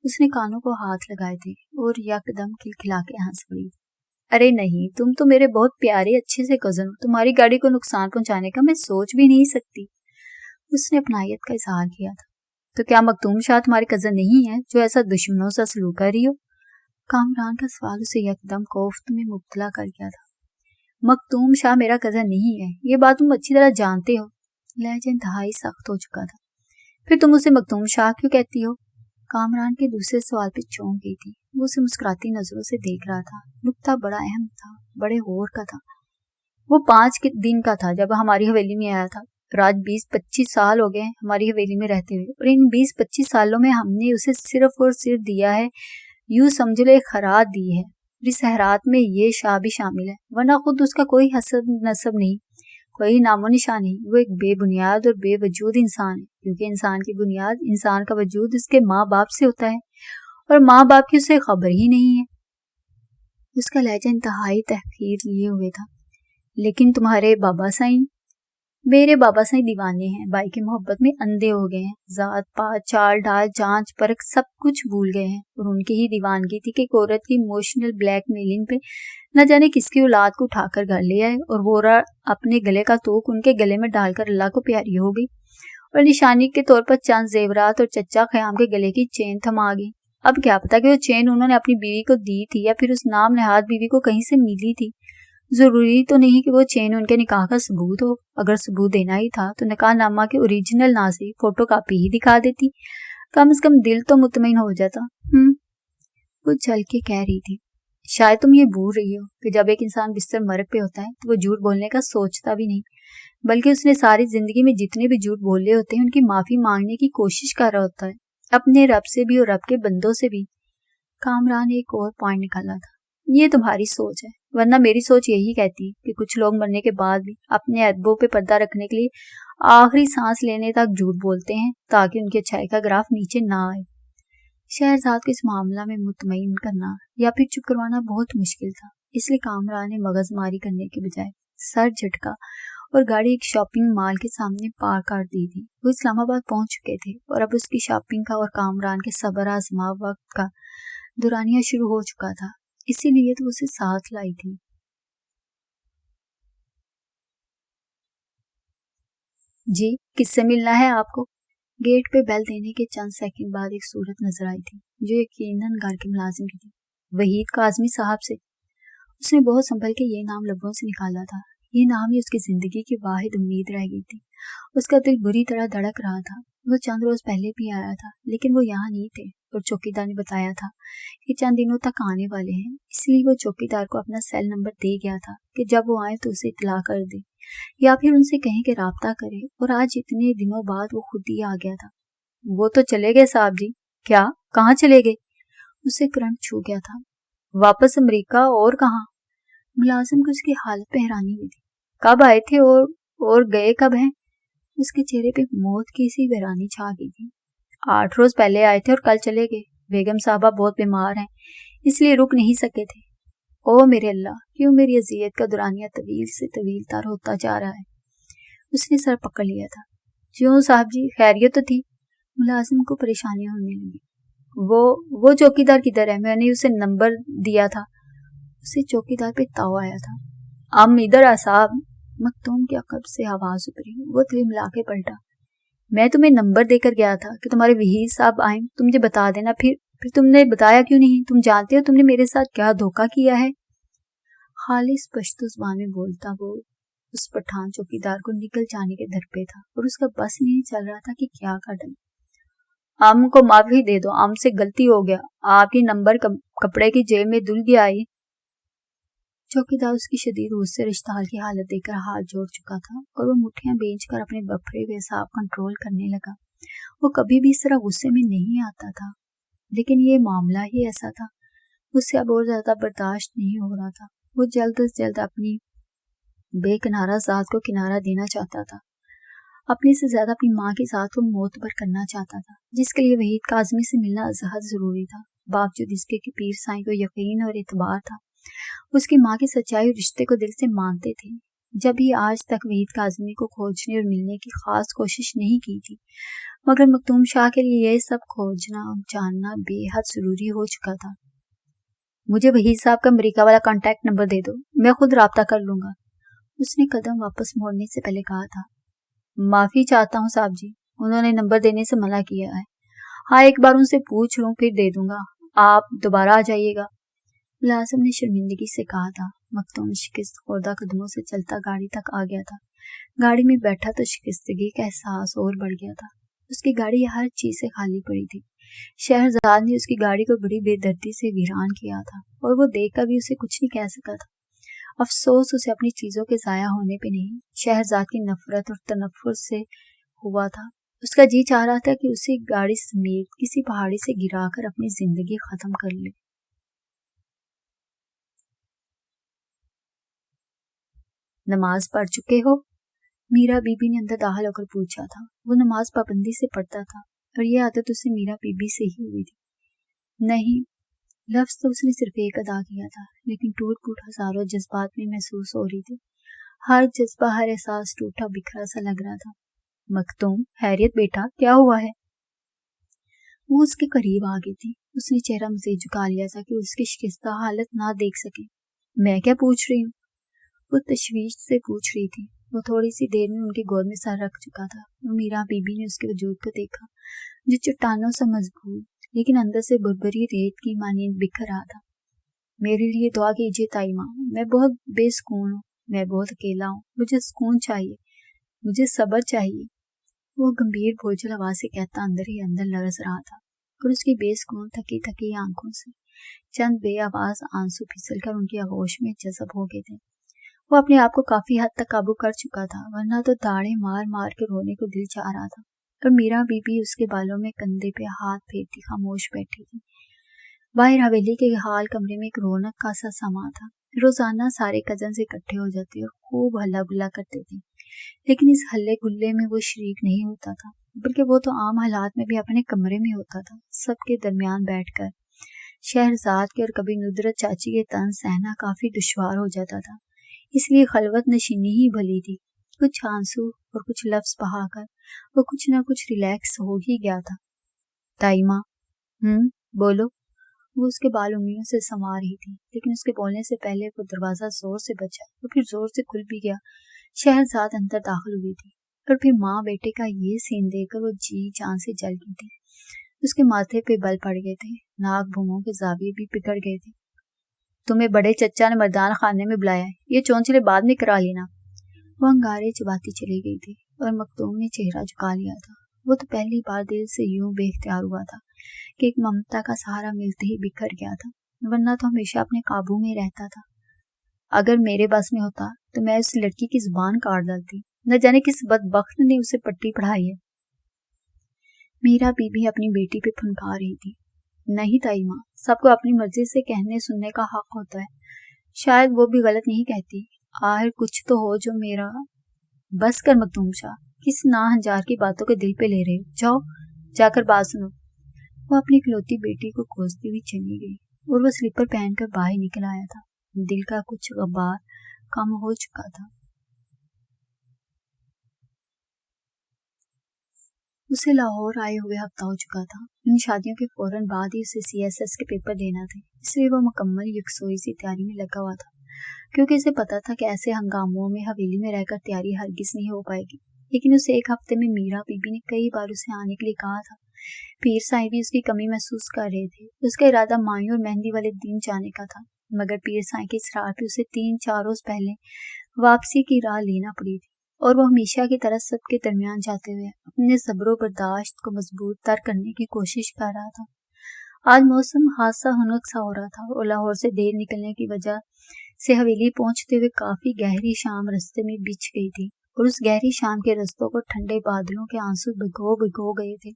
اس نے کانوں کو ہاتھ لگائے تھے اور یکدم کھلکھلا کے ہنس پڑی۔ ارے نہیں، تم تو میرے بہت پیارے اچھے سے کزن ہو، تمہاری گاڑی کو نقصان پہنچانے کا میں سوچ بھی نہیں سکتی۔ اس نے اپنائیت کا اظہار کیا تھا۔ تو کیا مکتوم شاہ تمہاری کزن نہیں ہے جو ایسا دشمنوں سے سلوک کر رہی ہو؟ کامران کا سوال اسے یکدم کوفت میں مبتلا کر گیا تھا۔ مکتوم شاہ میرا کزن نہیں ہے، یہ بات تم اچھی طرح جانتے ہو۔ لہجہ انتہائی سخت ہو چکا تھا۔ پھر تم اسے مکتوم شاہ کیوں کہتی ہو؟ کامران کے دوسرے سوال پہ چونک گئی تھی۔ وہ اسے مسکراتی نظروں سے دیکھ رہا تھا۔ نکتہ بڑا اہم تھا، بڑے غور کا تھا۔ وہ 5 دن کا تھا جب ہماری حویلی میں آیا تھا، اور آج 20-25 سال ہو گئے ہماری حویلی میں رہتے ہوئے، اور ان 20-25 سالوں میں ہم نے اسے صرف اور صرف دیا ہے، یوں سمجھ لو ایک خیرات دی ہے، اور اس خیرات میں یہ شاہ بھی شامل ہے، ورنہ خود اس کا کوئی حسب نسب نہیں، کوئی نام و نشان نہیں۔ وہ ایک بے بنیاد اور بے وجود انسان ہے، کیونکہ انسان کی بنیاد، انسان کا وجود اس کے ماں باپ سے ہوتا ہے، اور ماں باپ کی اسے خبر ہی نہیں ہے۔ اس کا لہجہ انتہائی تحقیر لیے ہوئے تھا۔ لیکن تمہارے بابا سائیں؟ میرے بابا سائی دیوانے ہیں، بھائی کی محبت میں اندھے ہو گئے ہیں، ذات پات چال ڈال جانچ پرکھ سب کچھ بھول گئے ہیں، اور ان کی ہی دیوانگی تھی کہ ایک عورت کی ایموشنل بلیک میلنگ پہ نہ جانے کس کی اولاد کو اٹھا کر گھر لے آئے، اور وہ اپنے گلے کا توک ان کے گلے میں ڈال کر اللہ کو پیاری ہو گئی، اور نشانی کے طور پر چند زیورات اور چچا خیام کے گلے کی چین تھما گئی۔ اب کیا پتا کہ وہ چین انہوں نے اپنی بیوی کو دی تھی یا پھر اس نام نہاد بیوی کو کہیں سے ملی تھی۔ ضروری تو نہیں کہ وہ چین ان کے نکاح کا ثبوت ہو، اگر ثبوت دینا ہی تھا تو نکاح نامہ کے اوریجنل نہ سے فوٹو کاپی ہی دکھا دیتی، کم از کم دل تو مطمئن ہو جاتا۔ وہ چل کے کہہ رہی تھی، شاید تم یہ بھول رہی ہو کہ جب ایک انسان بستر مرگ پہ ہوتا ہے تو وہ جھوٹ بولنے کا سوچتا بھی نہیں، بلکہ اس نے ساری زندگی میں جتنے بھی جھوٹ بولے ہوتے ہیں ان کی معافی مانگنے کی کوشش کر رہا ہوتا ہے، اپنے رب سے بھی اور رب کے بندوں سے بھی۔ کامران نے ایک اور پوائنٹ نکالا تھا، یہ تمہاری سوچ ہے، ورنہ میری سوچ یہی کہتی کہ کچھ لوگ مرنے کے بعد بھی اپنے ادبوں پہ پردہ رکھنے کے لیے آخری سانس لینے تک جھوٹ بولتے ہیں تاکہ ان کی اچھائی کا گراف نیچے نہ آئے۔ شہرزاد کو اس معاملہ میں مطمئن کرنا یا پھر چپ کروانا بہت مشکل تھا، اس لیے کامران نے مغز ماری کرنے کے بجائے سر جھٹکا اور گاڑی ایک شاپنگ مال کے سامنے پارک کر دی تھی۔ وہ اسلام آباد پہنچ چکے تھے اور اب اس کی شاپنگ کا اور کامران کے صبر آزما وقت کا دورانیہ شروع ہو چکا تھا، اسی لیے تو اسے ساتھ لائی تھی۔ جی کس سے ملنا ہے آپ کو؟ گیٹ پہ بیل دینے کے چند سیکنڈ بعد ایک صورت نظر آئی تھی جو یقیناً گھر کے ملازم کی تھی، وحید کاظمی صاحب سے۔ اس نے بہت سنبھل کے یہ نام لبوں سے نکالا تھا، یہ نام ہی اس کی زندگی کی واحد امید رہ گئی تھی۔ اس کا دل بری طرح دھڑک رہا تھا، وہ چند روز پہلے بھی آیا تھا لیکن وہ یہاں نہیں تھے، اور چوکیدار نے بتایا تھا کہ چند دنوں تک آنے والے ہیں، اس لیے وہ چوکیدار کو اپنا سیل نمبر دے گیا تھا کہ جب وہ آئے تو اسے اطلاع کر دے یا پھر ان سے کہیں کہ رابطہ کرے، اور آج اتنے دنوں بعد وہ خود ہی آ گیا تھا۔ وہ تو چلے گئے صاحب جی۔ کیا؟ کہاں چلے گئے؟ اسے کرنٹ چھو گیا تھا۔ واپس امریکہ؟ اور کہاں؟ ملازم کو اس کی حالت پہ حیرانی ہوئی تھی۔ کب آئے تھے اور گئے کب ہیں؟ اس کے چہرے پہ موت کی سی ویرانی چھا گئی تھی۔ 8 روز پہلے آئے تھے اور کل چلے گئے، بیگم صاحبہ بہت بیمار ہیں اس لیے رک نہیں سکے تھے۔ او میرے اللہ، کیوں میری اذیت کا دورانیہ طویل سے طویل تر ہوتا جا رہا ہے۔ اس نے سر پکڑ لیا تھا۔ کیوں صاحب جی، خیریت تو تھی؟ ملازم کو پریشانیاں ہونے لگی۔ وہ چوکیدار کدھر ہے؟ میں نے اسے نمبر دیا تھا۔ اسے چوکیدار پہ تاؤ آیا تھا۔ ادھر آ صاحب۔ مکتوم کے عقب سے آواز ابھری، وہ دل ملا کے پلٹا۔ میں تمہیں نمبر دے کر گیا تھا کہ تمہارے وحید صاحب آئیں، تم مجھے بتا دینا، پھر تم نے بتایا کیوں نہیں؟ تم جانتے ہو تم نے میرے ساتھ کیا دھوکہ کیا ہے؟ خالص پشتو زبان میں بولتا وہ اس پٹھان چوکیدار کو نکل جانے کے در پہ تھا، اور اس کا بس نہیں چل رہا تھا کہ کیا کر ڈالے۔ ام کو معافی دے دو، ام سے غلطی ہو گیا، آپ کی نمبر کپڑے کی جیب میں دل گیا آئی۔ چوکیدار اس کی شدید غصے رشتہ حال کی حالت دیکھ کر ہاتھ جوڑ چکا تھا، اور وہ مٹھیاں بینچ کر اپنے بپھرے ہوئے اعصاب کنٹرول کرنے لگا۔ وہ کبھی بھی اس طرح غصے میں نہیں آتا تھا، لیکن یہ معاملہ ہی ایسا تھا، اس سے اب اور زیادہ برداشت نہیں ہو رہا تھا۔ وہ جلد از جلد اپنی بے کنارہ ذات کو کنارہ دینا چاہتا تھا، اپنے سے زیادہ اپنی ماں کی ذات کو معتبر کرنا چاہتا تھا، جس کے لیے وحید کاظمی سے ملنا ازحد ضروری تھا، باوجود اس کے کہ پیر سائیں کو یقین اور اعتبار تھا، اس کی ماں کی سچائی اور رشتے کو دل سے مانتے تھے۔ جب ہی آج تک وحید کاظمی کو کھوجنے اور ملنے کی خاص کوشش نہیں کی تھی، مگر مکتوم شاہ کے لیے یہ سب کھوجنا اور جاننا بے حد ضروری ہو چکا تھا۔ مجھے وحید صاحب کا امریکہ والا کانٹیکٹ نمبر دے دو، میں خود رابطہ کر لوں گا، اس نے قدم واپس موڑنے سے پہلے کہا تھا۔ معافی چاہتا ہوں صاحب جی، انہوں نے نمبر دینے سے منع کیا ہے۔ ہاں ایک بار ان سے پوچھ لوں پھر دے دوں گا، آپ دوبارہ آ جائیے گا، ملازم نے شرمندگی سے کہا تھا۔ مکتوم شکست خوردہ قدموں سے چلتا گاڑی تک آ گیا تھا۔ گاڑی میں بیٹھا تو شکستگی کا احساس اور بڑھ گیا تھا، اس کی گاڑی ہر چیز سے خالی پڑی تھی۔ شہرزاد نے اس کی گاڑی کو بڑی بے دردی سے ویران کیا تھا، اور وہ دیکھ کر بھی اسے کچھ نہیں کہہ سکا تھا۔ افسوس اسے اپنی چیزوں کے ضائع ہونے پہ نہیں، شہرزاد کی نفرت اور تنفر سے ہوا تھا۔ اس کا جی چاہ رہا تھا کہ اسے گاڑی سمیت کسی پہاڑی سے گرا کر اپنی زندگی ختم کر لے۔ نماز پڑھ چکے ہو؟ میرا بی بی نے اندر داخل ہو کر پوچھا تھا۔ وہ نماز پابندی سے پڑھتا تھا، اور یہ عادت اسے میرا بی بی سے ہی ہوئی تھی۔ نہیں، لفظ تو اس نے صرف ایک ادا کیا تھا، لیکن ٹوٹ پھوٹ ہزاروں جذبات میں محسوس ہو رہی تھی۔ ہر جذبہ ہر احساس ٹوٹا بکھرا سا لگ رہا تھا۔ مختوم، خیریت بیٹا، کیا ہوا ہے؟ وہ اس کے قریب آ گئی تھی۔ اس نے چہرہ مزید جھکا لیا تھا کہ اس کی شکستہ حالت نہ دیکھ سکے۔ میں کیا پوچھ رہی ہوں؟ وہ تشویش سے پوچھ رہی تھی۔ وہ تھوڑی سی دیر میں ان کی گود میں سر رکھ چکا تھا۔ وہ میرا بی بی نے اس کے وجود کو دیکھا جو چٹانوں سے مضبوط لیکن اندر سے بربری ریت کی مانند بکھر رہا تھا۔ میرے لیے دعا کیجیے تائی ماں، میں بہت بے سکون ہوں، میں بہت اکیلا ہوں، مجھے سکون چاہیے، مجھے صبر چاہیے۔ وہ گمبھیر بوجھل آواز سے کہتا اندر ہی اندر لرز رہا تھا اور اس کی بے سکون تھکی تھکی آنکھوں سے چند بے آواز آنسو پھسل کر ان کی آغوش میں جذب ہو گئے تھے۔ وہ اپنے آپ کو کافی حد تک قابو کر چکا تھا، ورنہ تو داڑیں مار مار کے رونے کو دل چاہ رہا تھا، اور میرا بی بی اس کے بالوں میں کندھے پہ ہاتھ پھیرتی خاموش بیٹھی تھی۔ باہر حویلی کے حال کمرے میں ایک رونق کا سا سما تھا۔ روزانہ سارے کزنز اکٹھے ہو جاتے اور خوب ہلا گلا کرتے تھے، لیکن اس ہلے گلے میں وہ شریک نہیں ہوتا تھا، بلکہ وہ تو عام حالات میں بھی اپنے کمرے میں ہوتا تھا، سب کے درمیان بیٹھ کر۔ شہرزاد کے اور کبھی ندرت چاچی کے طنز سہنا کافی دشوار ہو جاتا تھا، اس لیے خلوت نشینی ہی بھلی تھی۔ کچھ آنسو اور کچھ لفظ بہا کر وہ کچھ نہ کچھ ریلیکس ہو ہی گیا تھا۔ تائی ماں، بولو۔ وہ اس کے بال انگلیوں سے سنوار رہی تھی، لیکن اس کے بولنے سے پہلے وہ دروازہ زور سے بجا اور پھر زور سے کھل بھی گیا۔ شہرزاد اندر داخل ہوئی تھی اور پھر ماں بیٹے کا یہ سین دیکھ کر وہ جی جان سے جل گئی تھی۔ اس کے ماتھے پہ بل پڑ گئے تھے، ناک بھوموں کے زاویے بھی بگڑ گئے تھے۔ تمہیں بڑے چچا نے مردان خانے میں بلایا ہے، یہ چونچلے بعد میں کرا لینا۔ وہ انگارے چباتی چلی گئی تھی اور مختوم نے چہرہ جھکا لیا تھا۔ وہ تو پہلی بار دل سے یوں بے اختیار ہوا تھا کہ ایک ممتا کا سہارا ملتے ہی بکھر گیا تھا، ورنہ تو ہمیشہ اپنے قابو میں رہتا تھا۔ اگر میرے بس میں ہوتا تو میں اس لڑکی کی زبان کاٹ ڈالتی، نہ جانے کس بدبخت نے اسے پٹی پڑھائی ہے۔ میرا بی بی اپنی بیٹی پہ پھنکا رہی تھی۔ نہیں تائی ماں، سب کو اپنی مرضی سے کہنے سننے کا حق ہوتا ہے، شاید وہ بھی غلط نہیں کہتی، آخر کچھ تو ہو جو میرا۔ بس کر مختوم شاہ، کس ناہنجار کی باتوں کے دل پہ لے رہے، جاؤ جا کر بات سنو۔ وہ اپنی اکلوتی بیٹی کو کوستی ہوئی چلی گئی اور وہ سلیپر پہن کر باہر نکل آیا تھا۔ دل کا کچھ غبار کم ہو چکا تھا۔ اسے لاہور آئے ہوئے ہفتہ ہو چکا تھا۔ ان شادیوں کے فوراً بعد ہی اسے CSS کے پیپر دینا تھے، اس لیے وہ مکمل یکسوئی سی تیاری میں لگا ہوا تھا، کیونکہ اسے پتا تھا کہ ایسے ہنگاموں میں حویلی میں رہ کر تیاری ہرگز نہیں ہو پائے گی۔ لیکن اسے ایک ہفتے میں میرا بی بی نے کئی بار اسے آنے کے لیے کہا تھا۔ پیر سائیں بھی اس کی کمی محسوس کر رہے تھے۔ اس کا ارادہ مائیں اور مہندی والے دن جانے کا تھا، مگر پیر سائیں کے اصرار پہ اسے 3-4 روز پہلے واپسی کی راہ لینا پڑی تھی، اور وہ ہمیشہ کی طرح سب کے درمیان جاتے ہوئے اپنے صبر و برداشت کو مضبوط تر کرنے کی کوشش کر رہا تھا۔ آج موسم حادثہ ہنک سا ہو رہا تھا اور لاہور سے دیر نکلنے کی وجہ سے حویلی پہنچتے ہوئے کافی گہری شام رستے میں بچ گئی تھی، اور اس گہری شام کے رستوں کو ٹھنڈے بادلوں کے آنسو بھگو گئے تھے۔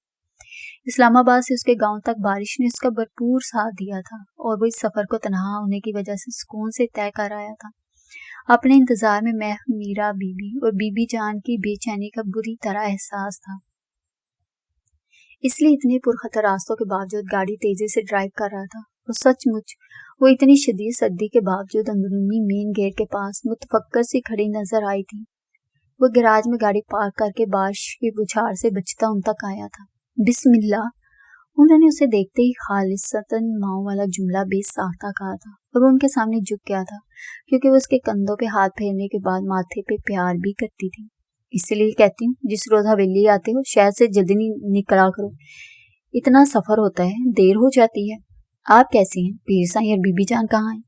اسلام آباد سے اس کے گاؤں تک بارش نے اس کا بھرپور ساتھ دیا تھا، اور وہ اس سفر کو تنہا ہونے کی وجہ سے سکون سے طے کر آیا تھا۔ اپنے انتظار میں محو میرا بی بی اور بی بی جان کی بے چینی کا بری طرح احساس تھا، اس لیے اتنے پرخطر راستوں کے باوجود گاڑی تیزی سے ڈرائیو کر رہا تھا، اور سچ مچ وہ اتنی شدید سردی کے باوجود اندرونی مین گیٹ کے پاس متفکر سی کھڑی نظر آئی تھی۔ وہ گراج میں گاڑی پارک کر کے بارش کی بچھاڑ سے بچتا ان تک آیا تھا۔ بسم اللہ، انہوں نے اسے دیکھتے ہی خالصتاً ماؤں والا جملہ بے ساختہ کہا تھا، اور وہ ان کے سامنے جھک گیا تھا، کیونکہ وہ اس کے کندھوں پہ ہاتھ پھیرنے کے بعد ماتھے پہ پیار بھی کرتی تھی۔ اس لیے کہتی ہوں جس روز حویلی آتے ہو شہر سے جلدی نکلا کرو، اتنا سفر ہوتا ہے، دیر ہو جاتی ہے۔ آپ کیسی ہیں؟ پیر سائیں اور بی بی جان کہاں ہیں؟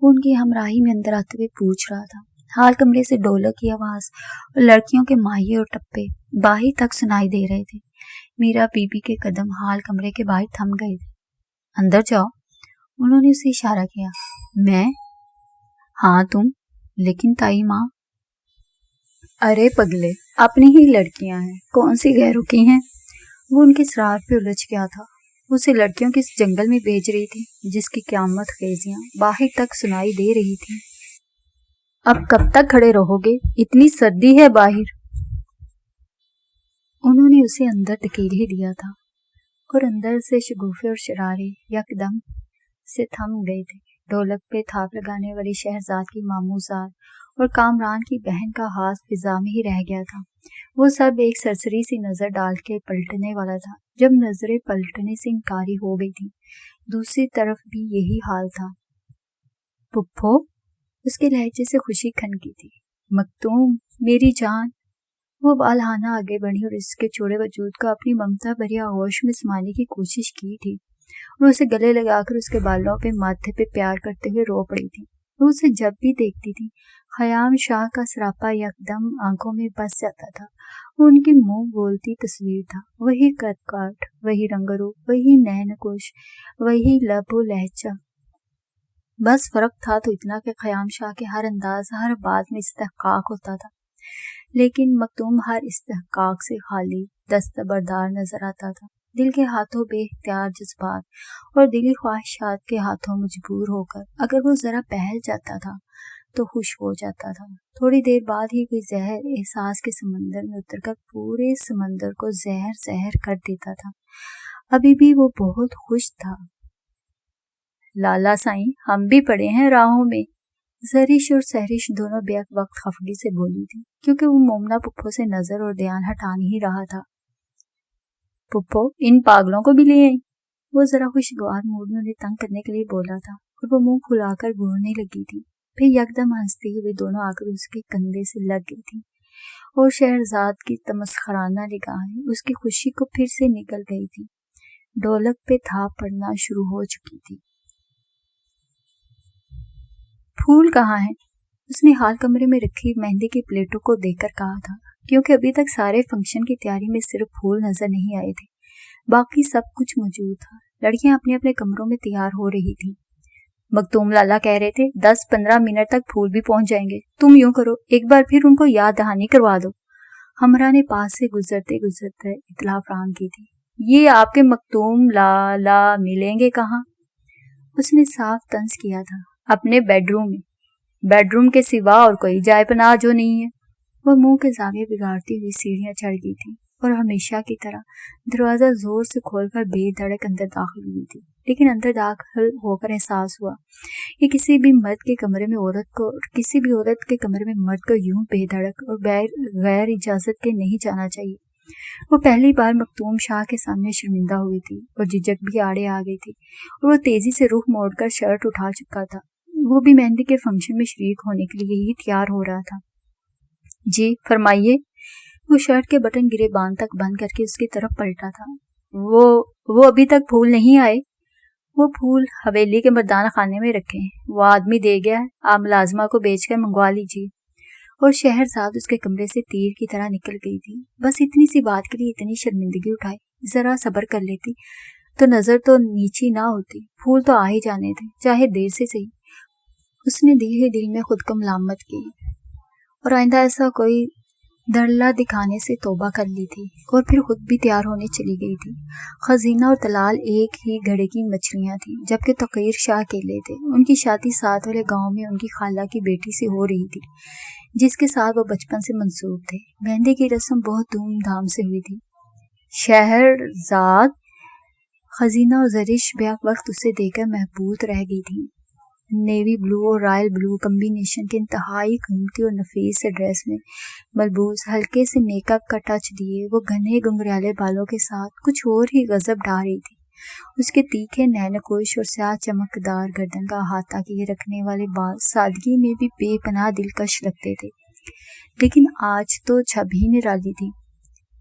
وہ ان کی ہمراہی میں اندر آتے ہوئے پوچھ رہا تھا۔ حال کمرے سے ڈولک کی آواز اور لڑکیوں کے ماہی اور ٹپے باہر تک سنائی دے رہے تھے۔ میرا بی بی کے قدم حال کمرے کے باہر تھم گئے تھے۔ اندر جاؤ، انہوں نے اسے اشارہ کیا۔ میں؟ ہاں تم، لیکن تائی ماں۔ ارے پگلے، اپنی ہی لڑکیاں ہیں، کون سی غیروں کی ہیں؟ وہ ان کے اسرار پہ الجھ گیا تھا۔ اسے لڑکیوں کے اس جنگل میں بھیج رہی تھی جس کی قیامت خیزیاں باہر تک سنائی دے رہی تھی۔ اب کب تک کھڑے رہو گے؟ اتنی سردی ہے باہر۔ انہوں نے اسے اندر دھکیل ہی دیا تھا، اور اندر سے شگوفے اور شرارے یکدم سے تھم گئے تھے۔ ڈھولک پہ تھاپ لگانے والی شہرزاد کی ماموزاد اور کامران کی بہن کا ہاتھ فضا میں ہی رہ گیا تھا۔ وہ سب ایک سرسری سی نظر ڈال کے پلٹنے والا تھا جب نظریں پلٹنے سے انکاری ہو گئی تھی۔ دوسری طرف بھی یہی حال تھا۔ پپھو، اس کے لہجے سے خوشی کھنکی تھی۔ مکتوم، میری جان۔ وہ بالہانہ آگے بڑھی اور اس کے چوڑے وجود کو اپنی ممتا بھری آغوش میں سمانے کی کوشش کی تھی اور اسے گلے لگا کر اس کے بالوں پہ ماتھے پہ پیار کرتے ہوئے رو پڑی تھی۔ وہ اسے جب بھی دیکھتی تھی خیام شاہ کا سراپا یکدم آنکھوں میں بس جاتا تھا۔ وہ ان کی منہ بولتی تصویر تھا، وہی قد کاٹ، وہی رنگ روپ، وہی نین کش، وہی لب و لہجہ۔ بس فرق تھا تو اتنا کہ خیام شاہ کے ہر انداز، ہر بات میں استحقاق ہوتا تھا، لیکن مکتوم ہر استحقاق سے خالی دستبردار نظر آتا تھا۔ دل کے ہاتھوں بے اختیار جذبات اور دلی خواہشات کے ہاتھوں مجبور ہو کر اگر وہ ذرا بہل جاتا تھا تو خوش ہو جاتا تھا۔ تھوڑی دیر بعد ہی کوئی زہر احساس کے سمندر میں اتر کر پورے سمندر کو زہر زہر کر دیتا تھا۔ ابھی بھی وہ بہت خوش تھا۔ لالا سائیں، ہم بھی پڑے ہیں راہوں میں۔ زرش اور سہرش دونوں بیک وقت خفگی سے بولی تھی کیونکہ وہ مومنہ پپھو سے نظر اور دھیان ہٹا نہیں رہا تھا۔ پپھو، ان پاگلوں کو بھی لے آئیں۔ وہ ذرا خوشگوار موڈ میں انہیں تنگ کرنے کے لیے بولا تھا اور وہ منہ کھلا کر گھورنے لگی تھی۔ پھر یکدم ہنستے ہوئے دونوں آ کر اس کے کندھے سے لگ گئی تھی اور شہرزاد کی تمسخرانہ نگاہیں اس کی خوشی کو پھر سے نکل گئی تھی۔ ڈھولک پہ تھاپ پڑنا شروع ہو چکی تھی۔ پھول کہاں ہیں؟ اس نے حال کمرے میں رکھی مہندی کی پلیٹوں کو دیکھ کر کہا تھا، کیونکہ ابھی تک سارے فنکشن کی تیاری میں صرف پھول نظر نہیں آئے تھے، باقی سب کچھ موجود تھا۔ لڑکیاں اپنے اپنے کمروں میں تیار ہو رہی تھیں۔ مکتوم لالا کہہ رہے تھے 10-15 منٹ تک پھول بھی پہنچ جائیں گے۔ تم یوں کرو، ایک بار پھر ان کو یاد دہانی کروا دو۔ ہمراہ نے پاس سے گزرتے گزرتے اطلاع فراہم کی تھی۔ یہ آپ کے مکتوم لالا ملیں گے کہاں؟ اس نے صاف طنز کیا تھا، اپنے بیڈ روم میں۔ بیڈ روم کے سوا اور کوئی جائے پناہ جو نہیں ہے۔ وہ منہ کے زاویے بگاڑتی ہوئی سیڑھیاں چڑھ گئی تھی اور ہمیشہ کی طرح دروازہ زور سے کھول کر بے دھڑک اندر داخل ہوئی تھی، لیکن اندر داخل ہو کر احساس ہوا کہ کسی بھی مرد کے کمرے میں عورت کو اور کسی بھی عورت کے کمرے میں مرد کو یوں بے دھڑک اور غیر اجازت کے نہیں جانا چاہیے۔ وہ پہلی بار مکتوم شاہ کے سامنے شرمندہ ہوئی تھی اور جھجک بھی آڑے آ گئی تھی اور وہ تیزی سے رخ موڑ کر شرٹ اٹھا چکا تھا۔ وہ بھی مہندی کے فنکشن میں شریک ہونے کے لیے ہی تیار ہو رہا تھا۔ جی فرمائیے۔ وہ شرٹ کے بٹن گرے باندھ تک بند کر کے اس کی طرف پلٹا تھا۔ وہ ابھی تک پھول نہیں آئے؟ وہ پھول حویلی کے مردانہ خانے میں رکھے ہیں، وہ آدمی دے گیا ہے، آپ ملازمہ کو بیچ کر منگوا لیجیے۔ اور شہرزاد اس کے کمرے سے تیر کی طرح نکل گئی تھی۔ بس اتنی سی بات کے لیے اتنی شرمندگی اٹھائی، ذرا صبر کر لیتی تو نظر تو نیچی نہ ہوتی، پھول تو آ ہی جانے تھے، چاہے دیر سے صحیح۔ اس نے دل ہی دل میں خود کو ملامت کی اور آئندہ ایسا کوئی دھڑلہ دکھانے سے توبہ کر لی تھی، اور پھر خود بھی تیار ہونے چلی گئی تھی۔ خزینہ اور طلال ایک ہی گھڑے کی مچھلیاں تھیں، جبکہ تقیر شاہ اکیلے تھے۔ ان کی شادی ساتھ والے گاؤں میں ان کی خالہ کی بیٹی سے ہو رہی تھی، جس کے ساتھ وہ بچپن سے منسوب تھے۔ مہندی کی رسم بہت دھوم دھام سے ہوئی تھی۔ شہرزاد، خزینہ اور زرش بیک وقت اسے دیکھ کر محبوط رہ گئی تھی۔ نیوی بلو اور رائل بلو کمبینیشن کے انتہائی قیمتی اور نفیس سے ڈریس میں ملبوس، ہلکے سے میک اپ کا ٹچ دیے وہ گھنے گنگریالے بالوں کے ساتھ کچھ اور ہی غضب ڈھا رہی تھی۔ اس کے تیکھے نینکش اور سیاہ چمکدار گردن کا احاطہ کیے رکھنے والے بال سادگی میں بھی بے پناہ دلکش لگتے تھے، لیکن آج تو چھب ہی نرالی تھی۔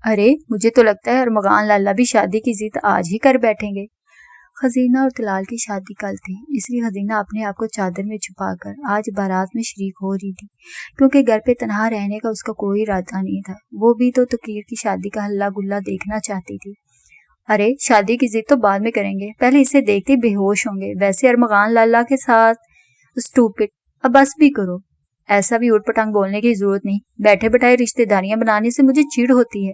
ارے مجھے تو لگتا ہے ارمغان لالا بھی شادی کی ضد آج ہی کر بیٹھیں گے۔ خزینہ اور طلال کی شادی کل تھی، اس لیے خزینہ اپنے آپ کو چادر میں چھپا کر آج بارات میں شریک ہو رہی تھی، کیونکہ گھر پہ تنہا رہنے کا اس کا کوئی ارادہ نہیں تھا۔ وہ بھی تو تقیر کی شادی کا ہلا گلا دیکھنا چاہتی تھی۔ ارے شادی کی ضد تو بعد میں کریں گے، پہلے اسے دیکھتے بے ہوش ہوں گے۔ ویسے ارمغان لالا کے ساتھ اسٹوپڈ، اب بس بھی کرو، ایسا بھی اٹ پٹانگ بولنے کی ضرورت نہیں، بیٹھے بٹھائے رشتے داریاں بنانے سے مجھے چڑ ہوتی ہے۔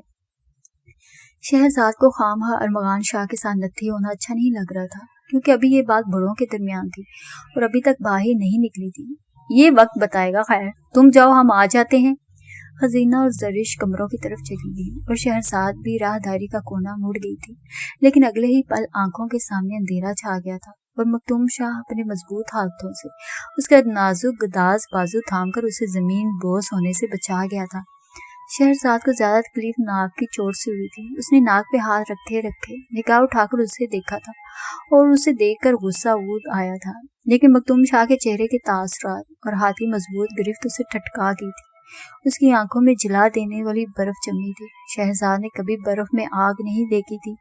شہرزاد کو خواہ ارمغان شاہ کے ساتھ نتھی ہونا اچھا نہیں لگ رہا تھا، کیونکہ ابھی یہ بات بڑوں کے درمیان تھی اور ابھی تک باہر نہیں نکلی تھی۔ یہ وقت بتائے گا، خیر تم جاؤ، ہم آ جاتے ہیں۔ خزینہ اور زرش کمروں کی طرف چلی گئی اور شہرزاد بھی راہ داری کا کونا مڑ گئی تھی، لیکن اگلے ہی پل آنکھوں کے سامنے اندھیرا چھا گیا تھا اور مکتوم شاہ اپنے مضبوط ہاتھوں سے اس کا نازک گداز بازو تھام کر اسے زمین بوس ہونے سے بچا گیا تھا۔ شہرزاد کو زیادہ تکلیف ناک کی چوٹ سے ہوئی تھی۔ اس نے ناک پہ ہاتھ رکھتے رکھے نگاہ اٹھا کر اسے دیکھا تھا اور اسے دیکھ کر غصہ عود آیا تھا، لیکن مکتوم شاہ کے چہرے کے تاثرات اور ہاتھ کی مضبوط گرفت اسے ٹھٹکا گئی تھی۔ اس کی آنکھوں میں جلا دینے والی برف جمی تھی۔ شہرزاد نے کبھی برف میں آگ نہیں دیکھی تھی،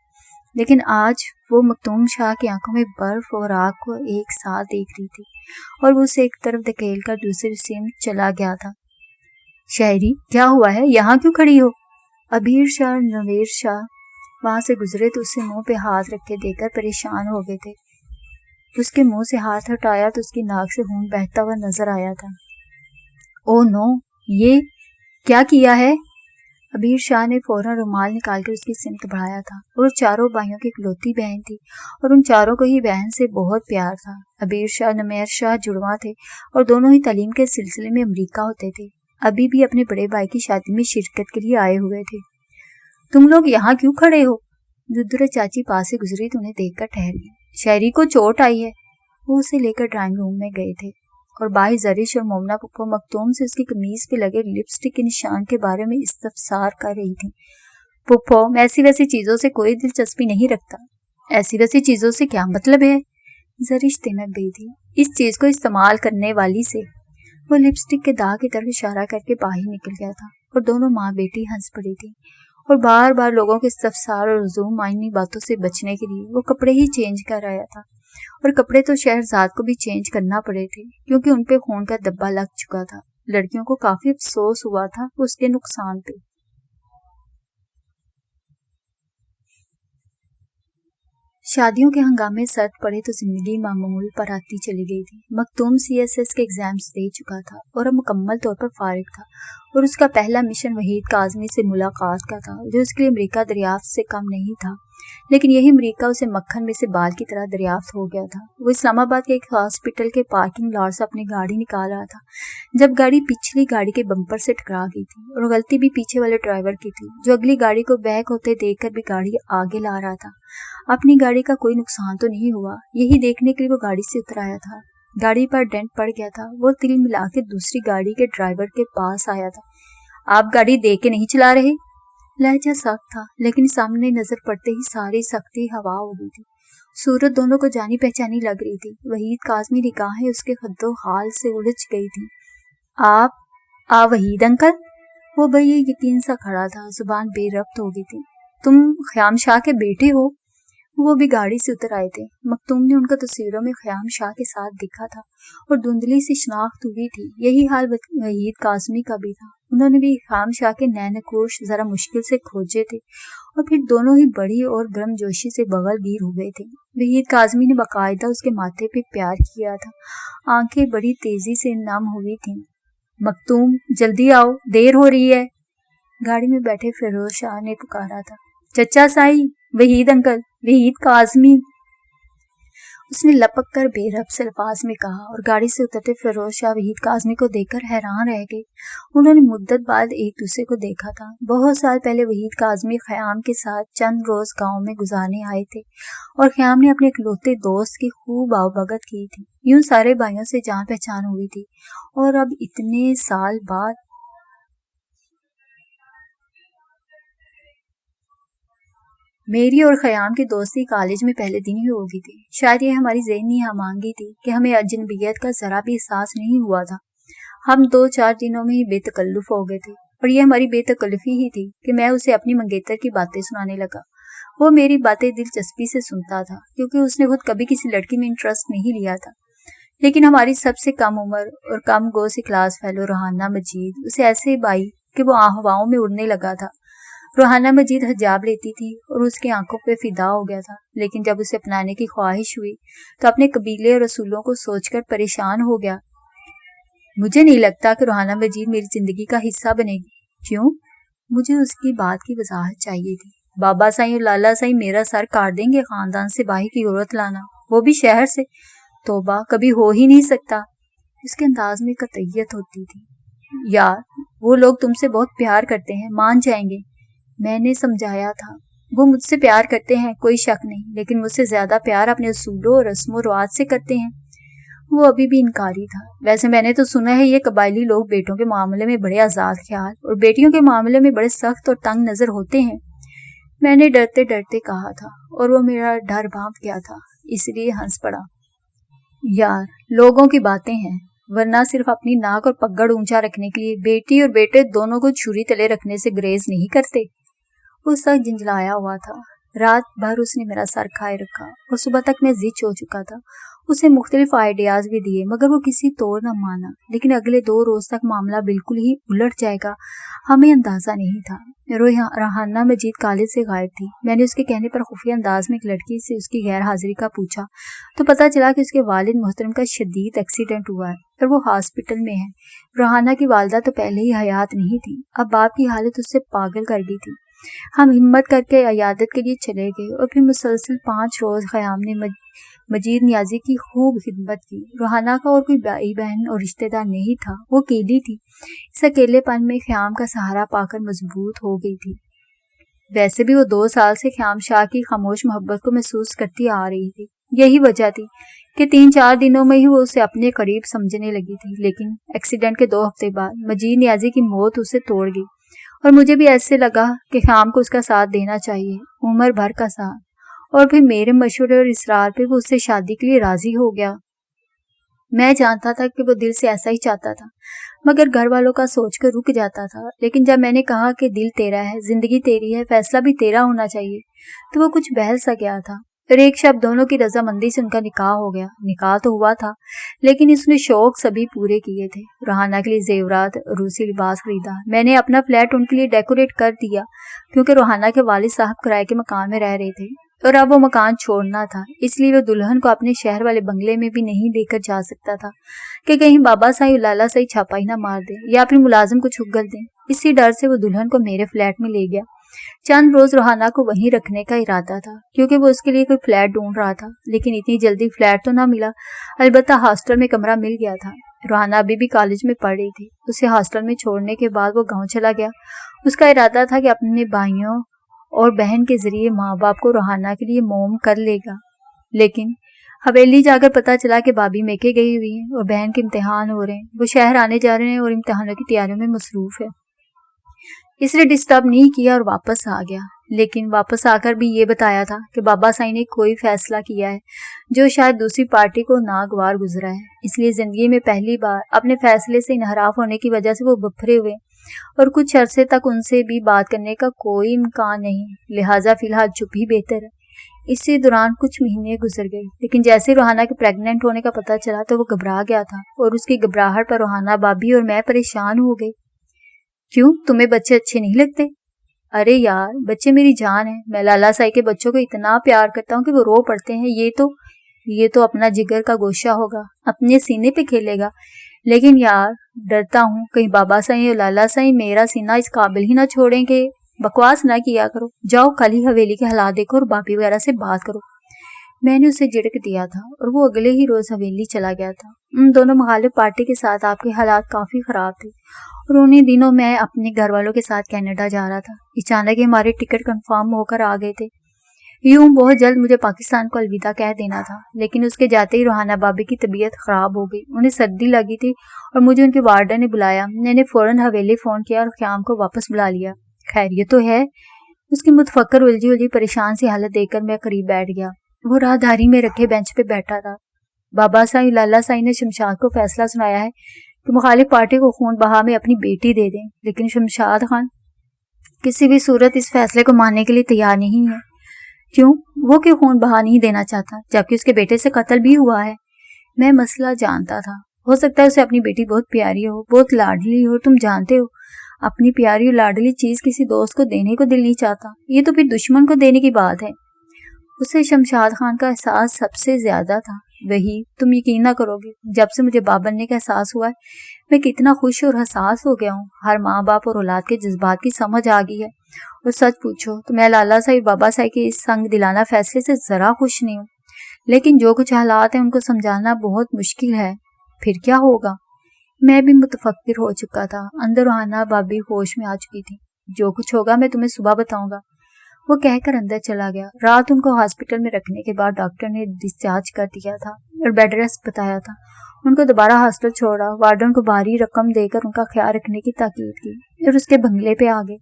لیکن آج وہ مکتوم شاہ کی آنکھوں میں برف اور آگ کو ایک ساتھ دیکھ رہی تھی اور وہ اسے ایک طرف دھکیل کر دوسری سمت چلا گیا تھا۔ شہری، کیا ہوا ہے؟ یہاں کیوں کھڑی ہو؟ ابیر شاہ اور نویر شاہ وہاں سے گزرے تو اسے منہ پہ ہاتھ رکھ کے دیکھ کر پریشان ہو گئے تھے۔ اس کے منہ سے ہاتھ ہٹایا تو اس کی ناک سے خون بہتا ہوا نظر آیا تھا۔ او نو، یہ کیا کیا ہے؟ ابیر شاہ نے فوراً رومال نکال کر اس کی سمت بڑھایا تھا، اور وہ چاروں بھائیوں کی اکلوتی بہن تھی اور ان چاروں کو ہی بہن سے بہت پیار تھا۔ ابیر شاہ نمیر شاہ جڑواں تھے اور دونوں ہی تعلیم کے سلسلے میں امریکہ ہوتے تھے۔ ابھی بھی اپنے بڑے بھائی کی شادی میں شرکت کے لیے آئے ہوئے تھے۔ تم لوگ یہاں کیوں کھڑے ہو؟ ددرا چاچی پاس سے گزری تو انہیں دیکھ کر ٹھہر گئی۔ شہری کو چوٹ آئی ہے۔ وہ اسے لے کر ڈرائنگ روم میں گئے تھے اور بائی زرش اور مومنہ پپو مکتوم سے اس کی قمیض پہ لگے لپسٹک کے نشان کے بارے میں استفسار کر رہی تھی۔ پپو، میں ایسی ویسی چیزوں سے کوئی دلچسپی نہیں رکھتا۔ ایسی ویسی چیزوں سے کیا مطلب ہے؟ زرش تنک گئی تھی اس چیز کو استعمال کرنے والی سے۔ وہ لپسٹک کے داغ کی طرف اشارہ کر کے باہر نکل گیا تھا اور دونوں ماں بیٹی ہنس پڑی تھی، اور بار بار لوگوں کے استفسار اور عزوم معنی باتوں سے بچنے کے لیے وہ کپڑے ہی چینج کر آیا تھا، اور کپڑے تو شہرزاد کو بھی چینج کرنا پڑے تھے کیونکہ ان پہ خون کا دبا لگ چکا تھا۔ لڑکیوں کو کافی افسوس ہوا تھا اس کے نقصان پہ۔ شادیوں کے ہنگامے سرد پڑے تو زندگی معمول پر آتی چلی گئی تھی۔ مکتوم CSS کے ایگزامز دے چکا تھا اور اب مکمل طور پر فارغ تھا، اور اس کا پہلا مشن وحید کاظمی سے ملاقات کا تھا، جو اس کے لیے امریکہ دریافت سے کم نہیں تھا، لیکن یہی امریکہ اسے مکھن میں سے بال کی طرح دریافت ہو گیا تھا۔ وہ اسلام آباد کے ایک ہاسپٹل کے پارکنگ لاٹ سے اپنی گاڑی نکال رہا تھا جب گاڑی پچھلی گاڑی کے بمپر سے ٹکرا گئی تھی، اور غلطی بھی پیچھے والے ڈرائیور کی تھی، جو اگلی گاڑی کو بیک ہوتے دیکھ کر بھی گاڑی آگے لا رہا تھا۔ اپنی گاڑی کا کوئی نقصان تو نہیں ہوا، یہی دیکھنے کے لیے وہ گاڑی سے اتر آیا تھا۔ گاڑی پر ڈینٹ پڑ گیا تھا۔ وہ تل ملا کے دوسری گاڑی کے ڈرائیور کے پاس آیا تھا۔ آپ گاڑی دیکھ کے نہیں چلا رہے؟ لہجہ سخت تھا، لیکن سامنے نظر پڑتے ہی ساری سختی ہوا ہو گئی تھی۔ صورت دونوں کو جانی پہچانی لگ رہی تھی۔ وحید کاظمی نگاہیں اس کے خد و خال سے الجھ گئی تھی۔ آپ وحید انکل؟ وہ بھئی یقین سا کھڑا تھا، زبان بے ربط ہو گئی تھی۔ تم خیام شاہ کے بیٹے ہو؟ وہ بھی گاڑی سے اتر آئے تھے۔ مکتوم نے ان کو تصویروں میں خیام شاہ کے ساتھ دیکھا تھا اور دھندلی سی شناخت ہوئی تھی۔ یہی حال وحید کاظمی کا بھی تھا۔ انہوں نے بھی خیام شاہ کے نئے نقوش ذرا مشکل سے کھوجے تھے، اور پھر دونوں ہی بڑی اور گرم جوشی سے بغل گیر ہوئے تھے۔ وحید کاظمی نے باقاعدہ اس کے ماتھے پہ پیار کیا تھا۔ آنکھیں بڑی تیزی سے نم ہوئی تھیں۔ مکتوم، جلدی آؤ، دیر ہو رہی ہے، گاڑی میں بیٹھے فیروز شاہ نے پکارا تھا۔ چچا سائی، وحید انکل، وحید کاظمی، اس نے لپک کر بے ربط سے الفاظ میں کہا، اور گاڑی سے اترتے فیروز شاہ وحید کاظمی کو دیکھ کر حیران رہ گئے۔ انہوں نے مدت بعد ایک دوسرے کو دیکھا تھا۔ بہت سال پہلے وحید کاظمی خیام کے ساتھ چند روز گاؤں میں گزارنے آئے تھے، اور خیام نے اپنے اکلوتے دوست کی خوب آؤبھگت کی تھی۔ یوں سارے بھائیوں سے جان پہچان ہوئی تھی، اور اب اتنے سال بعد میری اور خیام کی دوستی کالج میں پہلے دن ہی ہو گئی تھی۔ شاید یہ ہماری ذہنی ہمانگی تھی کہ ہمیں اجنبیت کا ذرا بھی احساس نہیں ہوا تھا۔ ہم 2-4 دنوں میں ہی بے تکلف ہو گئے تھے، اور یہ ہماری بے تکلفی ہی تھی کہ میں اسے اپنی منگیتر کی باتیں سنانے لگا۔ وہ میری باتیں دلچسپی سے سنتا تھا کیونکہ اس نے خود کبھی کسی لڑکی میں انٹرسٹ نہیں لیا تھا، لیکن ہماری سب سے کم عمر اور کم گو سی کلاس فیلو روحانہ مجید اسے ایسے بائی کہ وہ ہواؤں میں اڑنے لگا تھا۔ روحانہ مجید حجاب لیتی تھی اور اس کی آنکھوں پہ فدا ہو گیا تھا، لیکن جب اسے اپنانے کی خواہش ہوئی تو اپنے قبیلے اور رسولوں کو سوچ کر پریشان ہو گیا۔ مجھے نہیں لگتا کہ روحانہ مجید میری زندگی کا حصہ بنے گی۔ کیوں؟ مجھے اس کی بات کی وضاحت چاہیے تھی۔ بابا سائیں اور لالا سائیں میرا سر کاٹ دیں گے خاندان سے باہر کی عورت لانا، وہ بھی شہر سے۔ توبہ، کبھی ہو ہی نہیں سکتا۔ اس کے انداز میں قطعیت ہوتی تھی۔ یار، وہ لوگ تم سے بہت پیار کرتے ہیں، مان جائیں گے۔ میں نے سمجھایا تھا وہ مجھ سے پیار کرتے ہیں، کوئی شک نہیں، لیکن مجھ سے زیادہ پیار اپنے اصولوں اور رسم و رواج سے کرتے ہیں۔ وہ ابھی بھی انکاری تھا۔ ویسے میں نے تو سنا ہے یہ قبائلی لوگ بیٹوں کے معاملے میں بڑے آزاد خیال اور بیٹیوں کے معاملے میں بڑے سخت اور تنگ نظر ہوتے ہیں۔ میں نے ڈرتے ڈرتے کہا تھا اور وہ میرا ڈر بھانپ گیا تھا، اس لیے ہنس پڑا۔ یار، لوگوں کی باتیں ہیں، ورنہ صرف اپنی ناک اور پگڑ اونچا رکھنے کے لیے بیٹی اور بیٹے دونوں کو چھری تلے رکھنے سے گریز نہیں کرتے۔ اس وقت جھنجھلایا ہوا تھا۔ رات بھر اس نے میرا سر کھائے رکھا اور صبح تک میں زچ ہو چکا تھا۔ اسے مختلف آئیڈیاز بھی دیے مگر وہ کسی طور نہ مانا، لیکن اگلے 2 روز تک معاملہ بالکل ہی الٹ جائے گا ہمیں اندازہ نہیں تھا۔ ریحانہ مجید کالج سے غائب تھی۔ میں نے اس کے کہنے پر خفیہ انداز میں ایک لڑکی سے اس کی غیر حاضری کا پوچھا تو پتہ چلا کہ اس کے والد محترم کا شدید ایکسیڈنٹ ہوا ہے اور وہ ہاسپٹل میں ہے۔ ریحانہ کی والدہ تو پہلے ہی حیات نہیں تھی، اب باپ کی حالت اس سے پاگل کر گئی تھی۔ ہم ہمت کر کے عیادت کے لیے چلے گئے اور پھر مسلسل 5 روز خیام نے مجید نیازی کی خوب خدمت کی۔ ریحانہ کا اور کوئی بھائی بہن اور رشتہ دار نہیں تھا، وہ اکیلی تھی۔ اس اکیلے پن میں خیام کا سہارا پا کر مضبوط ہو گئی تھی۔ ویسے بھی وہ 2 سال سے خیام شاہ کی خاموش محبت کو محسوس کرتی آ رہی تھی۔ یہی وجہ تھی کہ 3-4 دنوں میں ہی وہ اسے اپنے قریب سمجھنے لگی تھی، لیکن ایکسیڈنٹ کے 2 ہفتے بعد مجید نیازی کی موت اسے توڑ گئی اور مجھے بھی ایسے لگا کہ خیام کو اس کا ساتھ دینا چاہیے، عمر بھر کا ساتھ۔ اور پھر میرے مشورے اور اصرار پہ وہ اس سے شادی کے لیے راضی ہو گیا۔ میں جانتا تھا کہ وہ دل سے ایسا ہی چاہتا تھا، مگر گھر والوں کا سوچ کر رک جاتا تھا۔ لیکن جب میں نے کہا کہ دل تیرا ہے، زندگی تیری ہے، فیصلہ بھی تیرا ہونا چاہیے، تو وہ کچھ بہل سا گیا تھا۔ اور ایک شب دونوں کی رضامندی سے ان کا نکاح ہو گیا۔ نکاح تو ہوا تھا لیکن اس نے شوق سبھی پورے کیے تھے۔ ریحانہ کے لیے زیورات، روسی لباس خریدا۔ میں نے اپنا فلیٹ ان کے لیے ڈیکوریٹ کر دیا کیونکہ ریحانہ کے والد صاحب کرائے کے مکان میں رہ رہے تھے اور اب وہ مکان چھوڑنا تھا، اس لیے وہ دلہن کو اپنے شہر والے بنگلے میں بھی نہیں لے کر جا سکتا تھا کہ کہیں بابا سائی اور لالا سائی چھاپا ہی نہ مار دیں یا پھر ملازم کو چھگل دیں۔ اسی ڈر سے وہ دلہن کو میرے فلیٹ میں لے گیا۔ چند روز ریحانہ کو وہیں رکھنے کا ارادہ تھا کیونکہ وہ اس کے لیے کوئی فلیٹ ڈھونڈ رہا تھا، لیکن اتنی جلدی فلیٹ تو نہ ملا، البتہ ہاسٹل میں کمرہ مل گیا تھا۔ ریحانہ ابھی بھی کالج میں پڑھ رہی تھی۔ اسے ہاسٹل میں چھوڑنے کے بعد وہ گاؤں چلا گیا۔ اس کا ارادہ تھا کہ اپنے بھائیوں اور بہن کے ذریعے ماں باپ کو ریحانہ کے لیے موم کر لے گا، لیکن حویلی جا کر پتا چلا کہ بھابھی میکے گئی ہوئی ہیں اور بہن کے امتحان ہو رہے ہیں، وہ شہر آنے جا رہے ہیں اور امتحانوں کی تیاریوں میں مصروف ہے۔ اس نے ڈسٹرب نہیں کیا اور واپس آ گیا، لیکن واپس آ کر بھی یہ بتایا تھا کہ بابا سائی نے کوئی فیصلہ کیا ہے جو شاید دوسری پارٹی کو ناگوار گزرا ہے، اس لیے زندگی میں پہلی بار اپنے فیصلے سے انحراف ہونے کی وجہ سے وہ بپھرے ہوئے اور کچھ عرصے تک ان سے بھی بات کرنے کا کوئی امکان نہیں، لہٰذا فی الحال چپ ہی بہتر ہے۔ اسی دوران کچھ مہینے گزر گئے، لیکن جیسے ریحانہ کے پریگننٹ ہونے کا پتہ چلا تو وہ گھبرا گیا تھا اور اس کی گھبراہٹ پر ریحانہ بھابھی اور میں پریشان ہو گئے۔ کیوں، تمہیں بچے اچھے نہیں لگتے؟ ارے یار، بچے میری جان ہیں، میں لالا سائی کے بچوں کو اتنا پیار کرتا ہوں کہ وہ رو پڑتے ہیں۔ یہ تو اپنا جگر کا گوشہ ہوگا، اپنے سینے پہ کھیلے گا، لیکن یار ڈرتا ہوں کہیں بابا سائی اور لالا سائی میرا سینہ اس قابل ہی نہ چھوڑیں کہ بکواس نہ کیا کرو، جاؤ کل ہی حویلی کے حالات دیکھو اور باپی وغیرہ سے بات کرو۔ میں نے اسے جھڑک دیا تھا اور وہ اگلے ہی روز حویلی چلا گیا تھا۔ ان دونوں مخالف پارٹی کے ساتھ آپ کے حالات کافی خراب تھے اور انہی دنوں میں اپنے گھر والوں کے ساتھ کینیڈا جا رہا تھا۔ اچانک ہمارے ٹکٹ کنفرم ہو کر آ گئے تھے۔ یوں بہت جلد مجھے پاکستان کو الوداع کہہ دینا تھا، لیکن اس کے جاتے ہی ریحانہ بابی کی طبیعت خراب ہو گئی، انہیں سردی لگی تھی اور مجھے ان کے وارڈن نے بلایا۔ میں نے فوراً حویلی فون کیا اور خیام کو واپس بلا لیا۔ خیریت تو ہے؟ اس کی متفکر الجھی پریشان سی حالت دیکھ کر میں قریب بیٹھ گیا۔ وہ راہداری میں رکھے بینچ پہ بیٹھا تھا۔ بابا سائی لالا سائی نے شمشاد کو فیصلہ سنایا ہے کہ مخالف پارٹی کو خون بہا میں اپنی بیٹی دے دیں، لیکن شمشاد خان کسی بھی صورت اس فیصلے کو ماننے کے لیے تیار نہیں ہے۔ کیوں؟ وہ کیوں خون بہا نہیں دینا چاہتا جبکہ اس کے بیٹے سے قتل بھی ہوا ہے؟ میں مسئلہ جانتا تھا، ہو سکتا ہے اسے اپنی بیٹی بہت پیاری ہو، بہت لاڈلی ہو، تم جانتے ہو اپنی پیاری اور لاڈلی چیز کسی دوست کو دینے کو دل نہیں چاہتا، یہ تو پھر دشمن کو دینے کی بات ہے۔ اسے شمشاد خان کا احساس سب سے زیادہ تھا۔ وہی تم یقین نہ کرو گے، جب سے مجھے باپ بننے کا احساس ہوا ہے میں کتنا خوش اور حساس ہو گیا ہوں۔ ہر ماں باپ اور اولاد کے جذبات کی سمجھ آ گئی ہے، اور سچ پوچھو تو میں لالا سائی اور بابا سائی کے اس سنگ دلانہ فیصلے سے ذرا خوش نہیں ہوں، لیکن جو کچھ حالات ہیں ان کو سمجھانا بہت مشکل ہے۔ پھر کیا ہوگا؟ میں بھی متفکر ہو چکا تھا۔ اندر ریحانہ بابی ہوش میں آ چکی تھی۔ جو کچھ ہوگا میں تمہیں صبح بتاؤں گا۔ وہ کہہ کر اندر چلا گیا۔ رات ان کو ہاسپٹل میں رکھنے کے بعد ڈاکٹر نے ڈسچارج کر دیا تھا اور بیڈ ریسٹ بتایا تھا۔ ان کو دوبارہ ہاسپٹل چھوڑا، وارڈن کو بھاری رقم دے کر ان کا خیال رکھنے کی تاکید کی اور اس کے بنگلے پہ آ گئے۔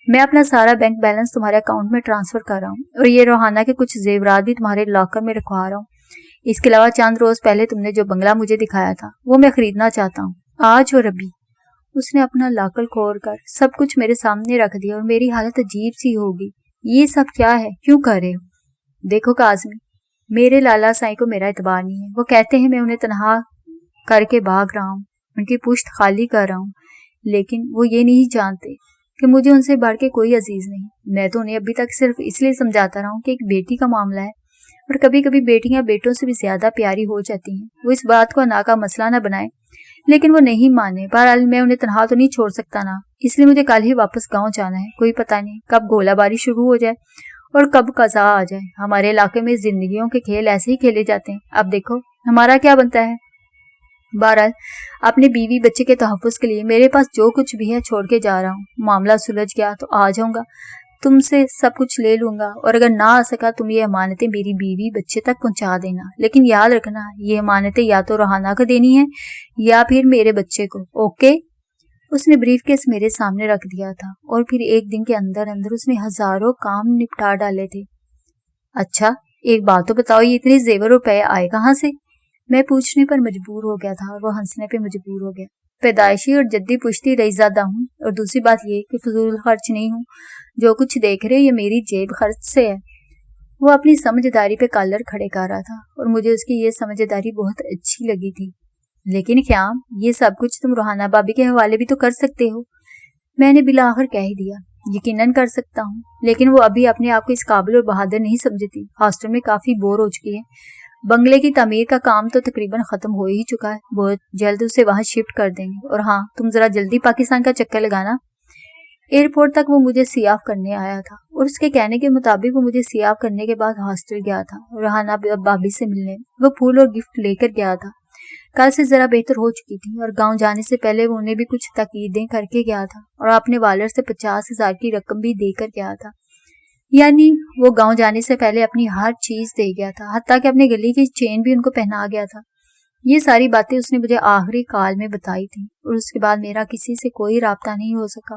میں اپنا سارا بینک بیلنس تمہارے اکاؤنٹ میں ٹرانسفر کر رہا ہوں اور یہ روحانہ کے کچھ زیورات بھی تمہارے لاکر میں رکھوا رہا ہوں۔ اس کے علاوہ چند روز پہلے تم نے جو بنگلہ مجھے دکھایا تھا وہ میں خریدنا چاہتا ہوں، آج اور ابھی۔ اس نے اپنا لاکر کھول کر سب کچھ میرے سامنے رکھ دیا اور میری حالت عجیب سی ہوگی۔ یہ سب کیا ہے؟ کیوں کر رہے ہو؟ دیکھو کاظمی، میرے لالا سائی کو میرا اعتبار نہیں ہے۔ وہ کہتے ہیں میں انہیں تنہا کر کے بھاگ رہا ہوں، ان کی پشت خالی کر رہا ہوں، لیکن وہ یہ نہیں جانتے کہ مجھے ان سے بڑھ کے کوئی عزیز نہیں۔ میں تو انہیں ابھی تک صرف اس لیے سمجھاتا رہا ہوں کہ ایک بیٹی کا معاملہ ہے اور کبھی کبھی بیٹیاں بیٹوں سے بھی زیادہ پیاری ہو جاتی ہیں۔ وہ اس بات کو انا کا مسئلہ نہ بنائے، لیکن وہ نہیں مانے۔ بہرحال میں انہیں تنہا تو نہیں چھوڑ سکتا نا، اس لیے مجھے کل ہی واپس گاؤں جانا ہے۔ کوئی پتہ نہیں کب گولہ باری شروع ہو جائے اور کب قضا آ جائے۔ ہمارے علاقے میں زندگیوں کے کھیل ایسے ہی کھیلے جاتے ہیں۔ اب دیکھو ہمارا کیا بنتا ہے۔ بہرحال اپنے بیوی بچے کے تحفظ کے لیے میرے پاس جو کچھ بھی ہے چھوڑ کے جا رہا ہوں۔ معاملہ سلجھ گیا تو آ جاؤں گا، تم سے سب کچھ لے لوں گا، اور اگر نہ آ سکا تم یہ امانتیں میری بیوی بچے تک پہنچا دینا۔ لیکن یاد رکھنا یہ امانتیں یا تو روحانہ کو دینی ہیں یا پھر میرے بچے کو، اوکے؟ اس نے بریف کیس میرے سامنے رکھ دیا تھا اور پھر ایک دن کے اندر اندر اس نے ہزاروں کام نپٹا ڈالے تھے۔ اچھا ایک بات تو بتاؤ، یہ اتنے زیور روپے آئے کہاں سے؟ میں پوچھنے پر مجبور ہو گیا تھا اور وہ ہنسنے پہ مجبور ہو گیا۔ پیدائشی اور جدی پشتی رئیس زادہ ہوں، اور دوسری بات یہ کہ فضول خرچ نہیں ہوں۔ جو کچھ دیکھ رہے یہ میری جیب خرچ سے ہے۔ وہ اپنی سمجھداری پہ کالر کھڑے کر رہا تھا اور مجھے اس کی یہ سمجھداری بہت اچھی لگی تھی۔ لیکن خیام، یہ سب کچھ تم روحانہ بابی کے حوالے بھی تو کر سکتے ہو۔ میں نے بالآخر کہہ ہی دیا، یقیناً کر سکتا ہوں، لیکن وہ ابھی اپنے آپ کو اس قابل اور بہادر نہیں سمجھتی۔ ہاسٹل میں کافی بور ہو چکی ہے۔ بنگلے کی تعمیر کا کام تو تقریباً ختم ہو ہی چکا ہے، بہت جلد اسے وہاں شفٹ کر دیں گے۔ اور ہاں، تم ذرا جلدی پاکستان کا چکر لگانا۔ ایئرپورٹ تک وہ مجھے سی آف کرنے آیا تھا اور اس کے کہنے کے مطابق وہ مجھے سی آف کرنے کے بعد ہاسٹل گیا تھا روحانہ بابی سے ملنے۔ وہ پھول اور گفٹ لے کر گیا تھا۔ کل سے ذرا بہتر ہو چکی تھی اور گاؤں جانے سے پہلے وہ انہیں بھی کچھ تاکیدیں کر کے گیا تھا اور اپنے والد سے 50,000 کی رقم بھی دے کر گیا تھا۔ یعنی وہ گاؤں جانے سے پہلے اپنی ہر چیز دے گیا تھا، حتیٰ کہ اپنے گلے کی چین بھی ان کو پہنا گیا تھا۔ یہ ساری باتیں اس نے مجھے آخری کال میں بتائی تھی اور اس کے بعد میرا کسی سے کوئی رابطہ نہیں ہو سکا۔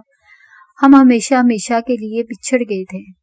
ہم ہمیشہ کے لیے بچھڑ گئے تھے۔